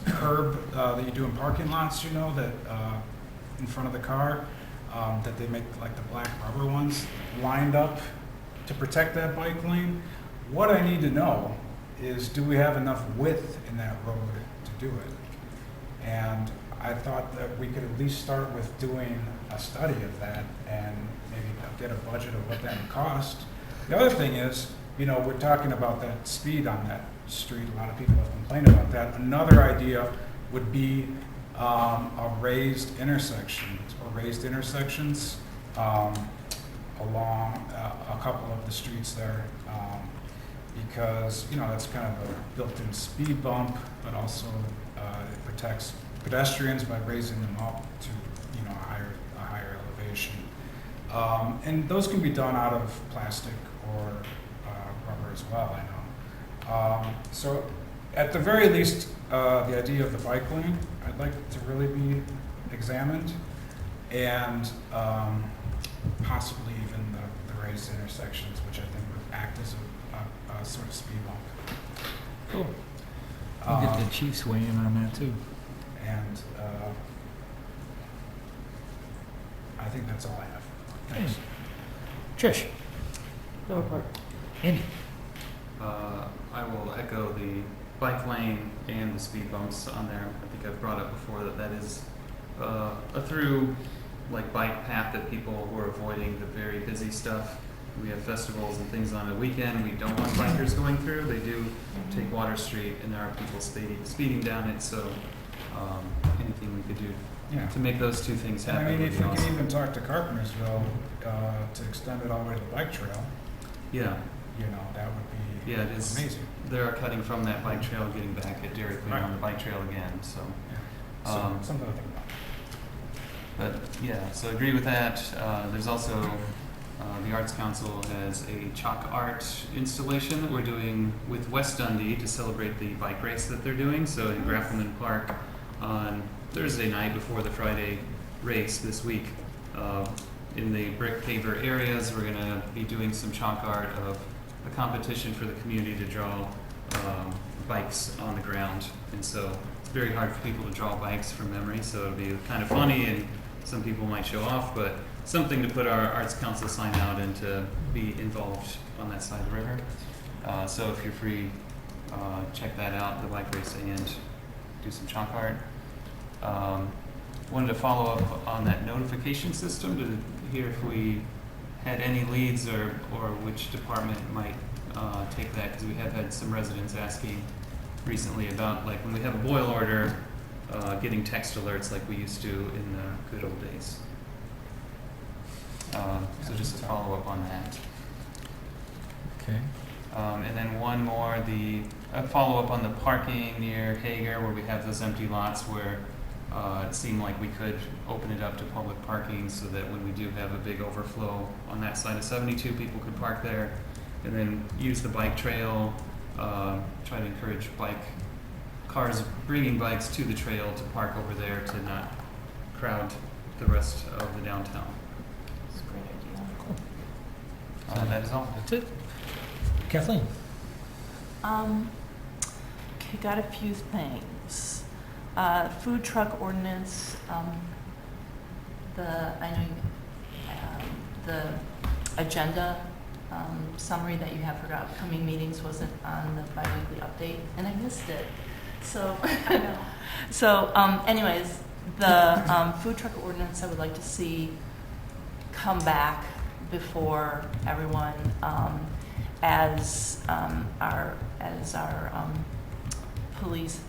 curb that you do in parking lots, that in front of the car, that they make like the black rubber ones lined up to protect that bike lane. What I need to know is, do we have enough width in that road to do it? And I thought that we could at least start with doing a study of that and maybe get a budget of what that would cost. The other thing is, we're talking about that speed on that street. A lot of people have complained about that. Another idea would be of raised intersections along a couple of the streets there, because, you know, that's kind of a built-in speed bump, but also it protects pedestrians by raising them up to, you know, a higher elevation. And those can be done out of plastic or rubber as well, I know. So at the very least, the idea of the bike lane, I'd like to really be examined, and possibly even the raised intersections, which I think would act as a sort of speed bump. Cool. We'll get the chiefs weigh in on that too. And I think that's all I have. Thanks. Trish? No report. Andy? I will echo the bike lane and the speed bumps on there. I think I've brought up before that is a through like bike path that people who are avoiding the very busy stuff. We have festivals and things on the weekend. We don't want bikers going through. They do take Water Street, and there are people speeding down it. So anything we could do to make those two things happen. And I mean, would if be we awesome. can even talk to Carpentersville to extend it all the way to the bike trail, Yeah. you know, that would be Yeah, it is. amazing. They are cutting from that bike trail, getting back at Dairy Queen Right. on the bike trail again. So, So, something to think about. but yeah, so I agree with that. There's also the Arts Council has a chalk art installation that we're doing with West Dundee to celebrate the bike race that they're doing. So in Graffleman Park on Thursday night before the Friday race this week, in the brick paver areas, we're going to be doing some chalk art of a competition for the community to draw bikes on the ground. And so it's very hard for people to draw bikes from memory, so it'll be kind of funny, and some people might show off, but something to put our Arts Council sign out and to be involved on that side of the river. So if you're free, check that out, the bike race, and do some chalk art. Wanted to follow up on that notification system to hear if we had any leads or which department might take that, because we have had some residents asking recently about, like, when we have a boil order, getting text alerts like we used to in the good old days. So just to follow up on that. Okay. And then one more, a follow up on the parking near Hager, where we have those empty lots where it seemed like we could open it up to public parking so that when we do have a big overflow on that side of 72, people could park there, and then use the bike trail, try to encourage cars bringing bikes to the trail to park over there to not crowd the rest of the downtown. It's a great idea. Cool. That is all. That's it. Kathleen? Okay, got a few things. Food truck ordinance, the agenda summary that you have for upcoming meetings wasn't on the bi-weekly update, and I missed it. So, anyways, the food truck ordinance I would like to see come back before everyone, as our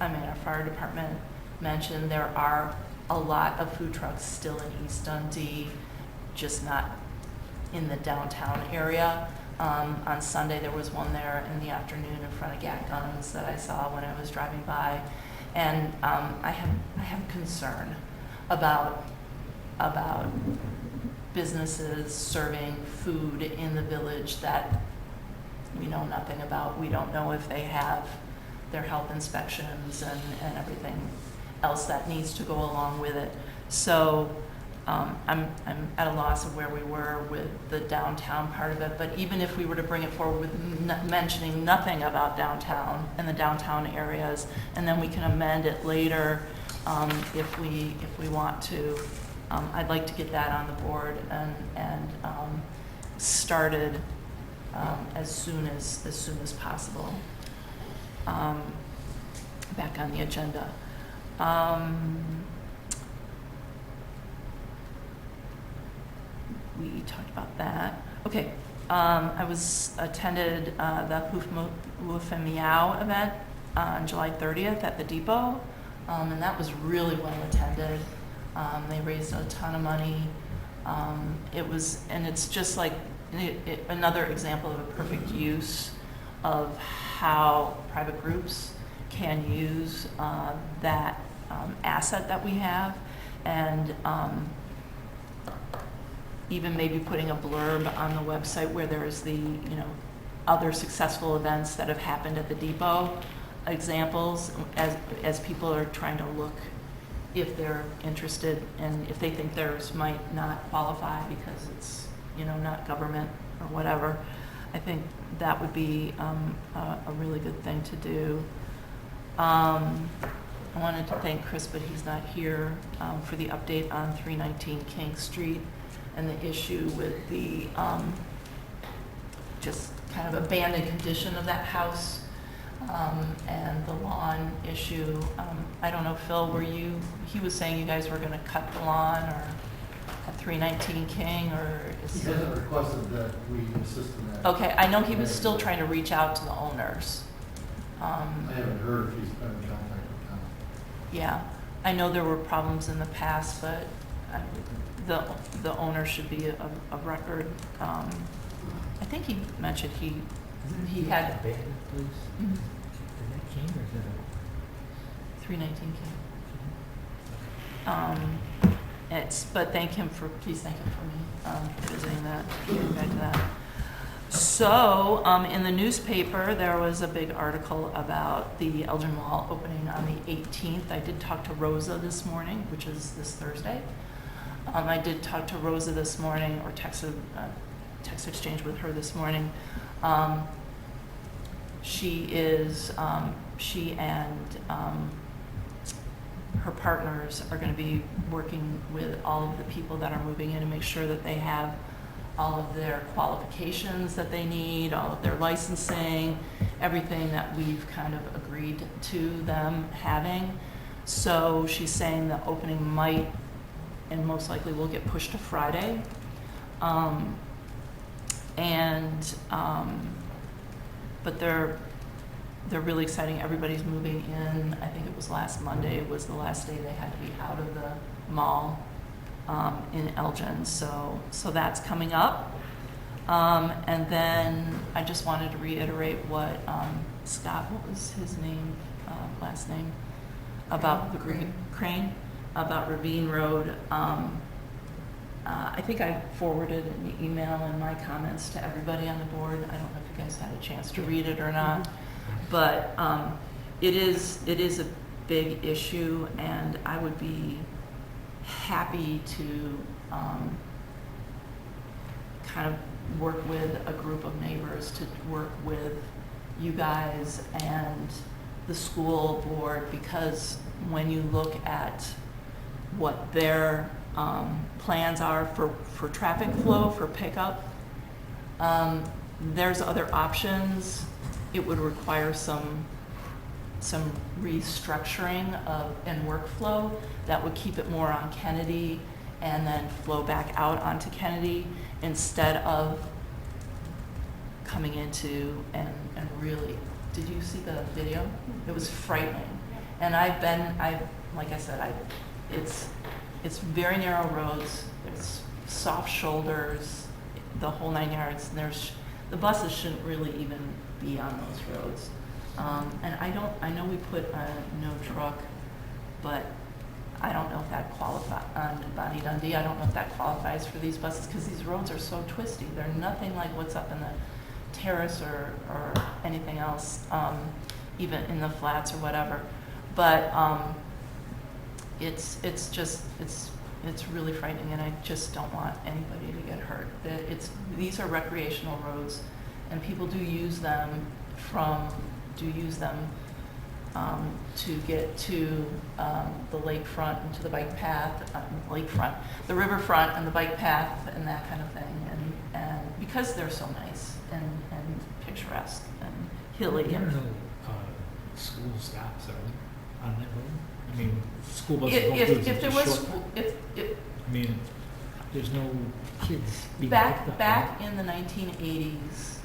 our fire department mentioned, there are a lot of food trucks still in East Dundee, just not in the downtown area. On Sunday, there was one there in the afternoon in front of Gat Guns that I saw when I was driving by, and I have concern about businesses serving food in the village that we know nothing about. We don't know if they have their health inspections and everything else that needs to go along with it. So I'm at a loss of where we were with the downtown part of it, but even if we were to bring it forward with mentioning nothing about downtown and the downtown areas, and then we can amend it later if we want to, I'd like to get that on the board and started as soon as possible. Back on the agenda. We talked about that. Okay, I attended the Hoof and Meow event on July 30th at the Depot. and that was really well attended. They raised a ton of money. And it's just like another example of a perfect use of how private groups can use that asset that we have, and even maybe putting a blurb on the website where there's the, other successful events that have happened at the depot, examples, as people are trying to look if they're interested and if they think theirs might not qualify because it's, not government or whatever. I think that would be a really good thing to do. I wanted to thank Chris, but he's not here, for the update on 319 King Street and the issue with the just kind of abandoned condition of that house, and the lawn issue. I don't know, Phil, he was saying you guys were going to cut the lawn or at 319 King, or is He hasn't requested that we assist in that. Okay, I know he was still trying to reach out to the owners. I haven't heard if he's been in contact with them. Yeah, I know there were problems in the past, but the owner should be of record. I think he mentioned he had abandoned place? Mhm. Is that King or is that 319 King. But please thank him for me visiting that, getting back to that. So, in the newspaper, there was a big article about the Elgin Mall opening on the 18th. I did talk to Rosa this morning, which is this Thursday. I did talk to Rosa this morning, or text exchange with her this morning. She and her partners are going to be working with all of the people that are moving in to make sure that they have all of their qualifications that they need, all of their licensing, everything that we've kind of agreed to them having. So she's saying the opening might and most likely will get pushed to Friday. But they're really exciting. Everybody's moving in. I think it was last Monday was the last day they had to be out of the mall in Elgin. So that's coming up. And then I just wanted to reiterate what Scott, what was his name, last name, about the Crane, about Ravine Road. I think I forwarded an email and my comments to everybody on the board. I don't know if you guys had a chance to read it or not, but it is a big issue, and I would be happy to kind of work with a group of neighbors to work with you guys and the school board, because when you look at what their plans are for traffic flow, for pickup, there's other options. It would require some restructuring and workflow that would keep it more on Kennedy and then flow back out onto Kennedy instead of coming into and really, did you see the video? It was frightening. And like I said, it's very narrow roads, there's soft shoulders, the whole 9 yards, and the buses shouldn't really even be on those roads. And I know we put a no truck, but I don't know if that qualifies on Bonnie Dundee. I don't know if that qualifies for these buses because these roads are so twisty. They're nothing like what's up in the terrace or anything else, even in the flats or whatever. But it's really frightening, and I just don't want anybody to get hurt. These are recreational roads, and people do use them to get to the lakefront and to the bike path, the riverfront and the bike path and that kind of thing, and because they're so nice and picturesque and hilly. There are no school stops on that road? I mean, school buses don't do it. If there was, I mean, there's no kids being picked up. back in the 1980s,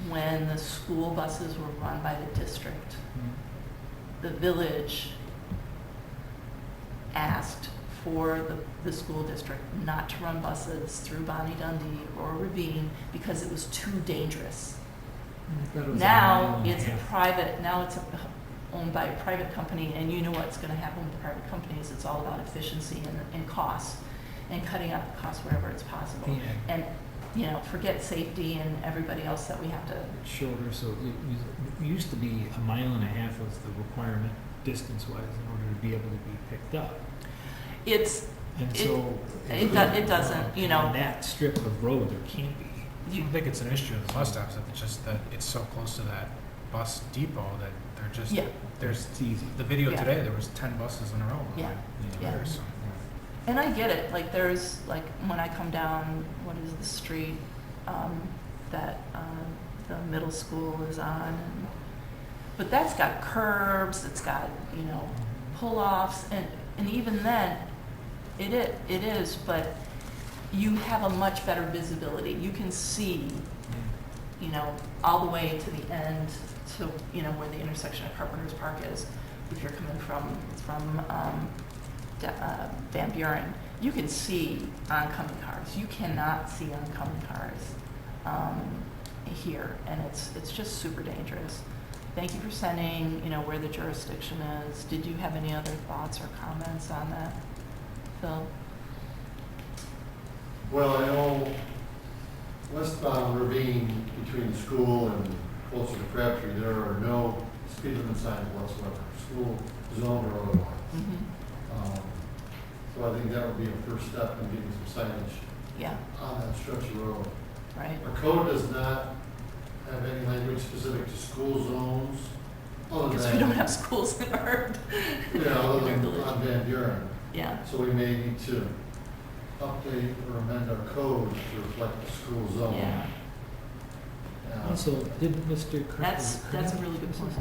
when the school buses were run by the district, the village asked for the school district not to run buses through Bonnie Dundee or Ravine because it was too dangerous. Now it's owned by a private company, and you know what's going to happen with private companies. It's all about efficiency and costs and cutting out the costs wherever it's possible. Yeah. And, you know, forget safety and everybody else that we have to. Shorter, so it used to be 1.5 miles was the requirement distance-wise in order to be able to be picked up. And so It doesn't, you know. On that strip of road, there can't be. I don't think it's an issue with bus stops, it's just that it's so close to that bus depot that they're just, Yeah. there's, It's easy. the video Yeah. today, there was 10 buses in a row. Yeah. Yeah. Yeah. So, And I get it, like there's, like when I come down, what is the street that the middle school is on, but that's got curbs, it's got, you know, pull-offs, and even then, it is, but you have a much better visibility. You can see, you know, all the way to the end to, you know, where the intersection of Carpenter's Park is. If you're coming from Van Buren, you can see oncoming cars. You cannot see oncoming cars here, and it's just super dangerous. Thank you for sending, you know, where the jurisdiction is. Did you have any other thoughts or comments on that, Phil? Well, I know westbound Ravine between the school and closer to Crabtree, there are no speed limit signs whatsoever, school zone or otherwise. So I think that would be a first step in getting some signage Yeah, on that stretch of road. right. Our code does not have any language specific to school zones, other Because than, we don't have schools in our, other than on Van Buren. yeah. So we may need to update or amend our code to reflect the school zone. Yeah. Also, didn't Mr. That's a really good point.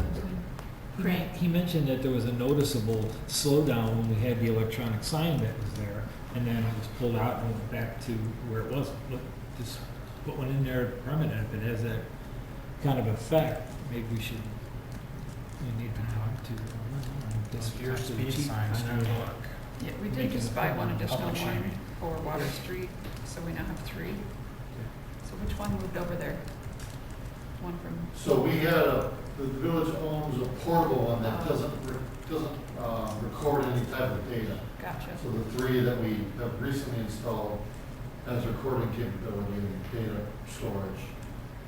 Great. He mentioned that there was a noticeable slowdown when we had the electronic sign that was there, and then it was pulled out and went back to where it was. Just put one in there permanent. If it has that kind of effect, maybe we need to talk to. This year's talk to the speed chief. signs I do know. look. Yeah, we did Making just a buy one public additional one shaming. for Water Street, so we now have 3. So which one moved over there? One from, So we had the village owns a portable one that doesn't record any type of data. gotcha. So the 3 that we have recently installed has recording capability and data storage.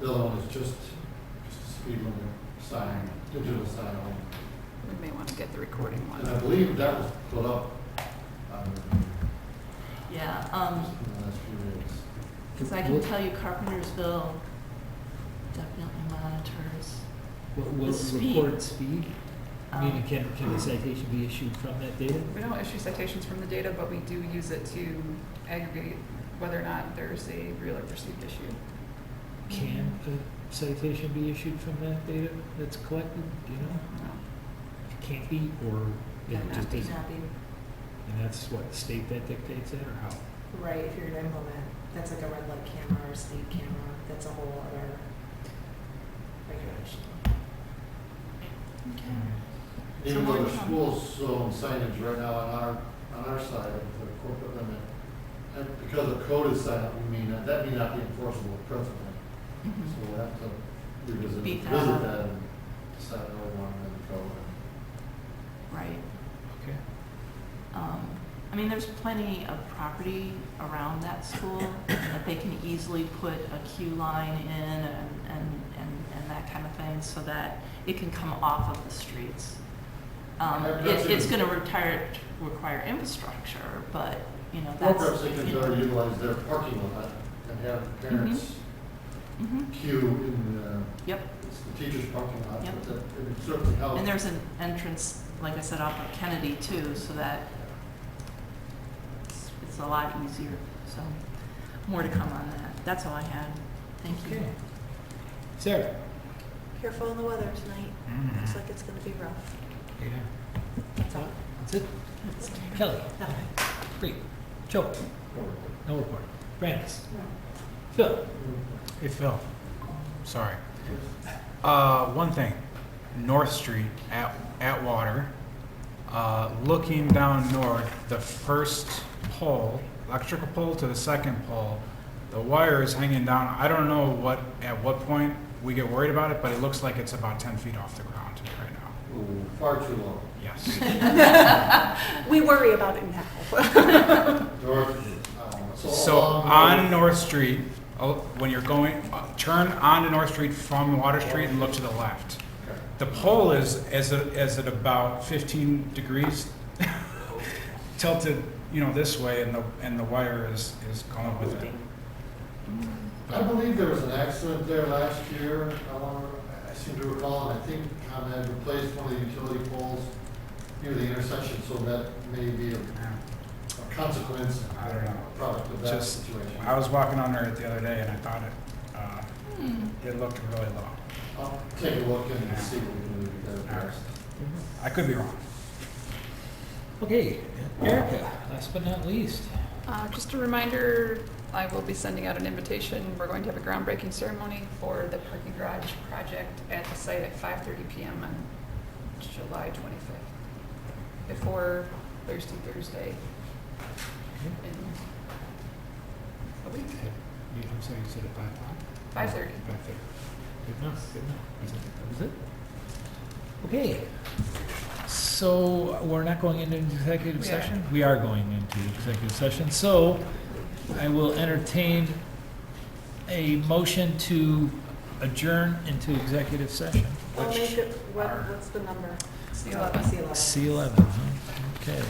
The other one is just a speed limit sign, digital sign only. We may want to get the recording And I one. believe that was put up Yeah, in the last few days. because I can tell you Carpentersville definitely monitors. Will The speed. record speed? Meaning, can the citation be issued from that data? We don't issue citations from the data, but we do use it to aggregate whether or not there's a real or perceived issue. Can a citation be issued from that data that's collected? Do you know? No. It can't be, or it Cannot just be. isn't? And that's what, the state that dictates that, or how? Right, if you're gonna implement, that's like a red light camera or speed camera, that's a whole other regulation. Even So though what- the school zone signage right now on our side of the corporate limit, and because the code is silent, that may not be enforceable presently. So Mhm. we'll have to revisit Beat that that up. and decide how we want to amend the code. Right. Okay. I mean, there's plenty of property around that school that they can easily put a queue line in and that kind of thing so that it can come off of the streets. It's going to require infrastructure, but, you know, Or that's. perhaps they can you know. better utilize their parking lot and have parents Mhm. queue in Yep. the teacher's parking lot, Yep. but that it would certainly help. And there's an entrance, like I said, off of Kennedy too, so that it's a lot easier. So more to come on that. That's all I had. Thank you. Okay. Sarah? Careful in the weather tonight. Mhm. Looks like it's gonna be rough. Yeah. That's all. That's it? Kelly? Great. Joe? No report. Brandis? Phil? Hey, Phil, sorry. One thing, North Street at Water, looking down north, the first pole, electrical pole to the second pole, the wire is hanging down. I don't know at what point we get worried about it, but it looks like it's about 10 feet off the ground right now. Ooh, far too low. Yes. We worry about it now. So on North Street, when you're going, turn onto North Street from Water Street and look to the left. The pole is at about 15 degrees tilted, this way, and the wire is going with it. I believe there was an accident there last year. I seem to recall, and I think they had replaced one of the utility poles near the intersection, so that may be a consequence. I don't know. Product of that situation. I was walking on there the other day, and I thought it looked really low. I'll take a look and see what we can do there. I could be wrong. Okay, Erica, last but not least. Just a reminder, I will be sending out an invitation. We're going to have a groundbreaking ceremony for the parking garage project at the site at 5:30 p.m. on July 25th, before Thursday. In a week. I'm sorry, you said at 5 o'clock? 5:30. 5:30. Good enough, good enough. That was it? Okay. So we're not going into executive We are. session? We are going into executive session. So I will entertain a motion to adjourn into executive session. I'll make it, what's the number? C11. C11, huh? Okay.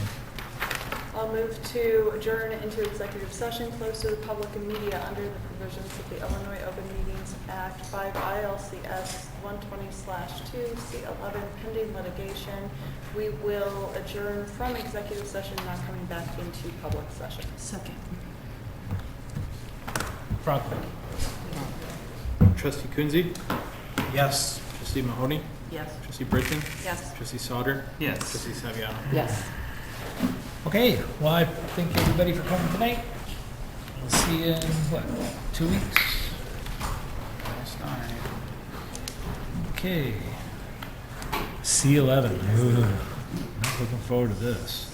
I'll move to adjourn into executive session, close to the public and media under the provisions of the Illinois Open Meetings Act 5 ILCS 120/2 C11 pending litigation. We will adjourn from executive session, not coming back into public session. Second. Franklin? Trustee Coonsey? Yes. Trustee Mahoney? Yes. Trustee Britton? Yes. Trustee Sauter? Yes. Trustee Saviano? Yes. Okay, well, I thank everybody for coming tonight. We'll see you in, 2 weeks? Last night. Okay. C11. Ooh, not looking forward to this.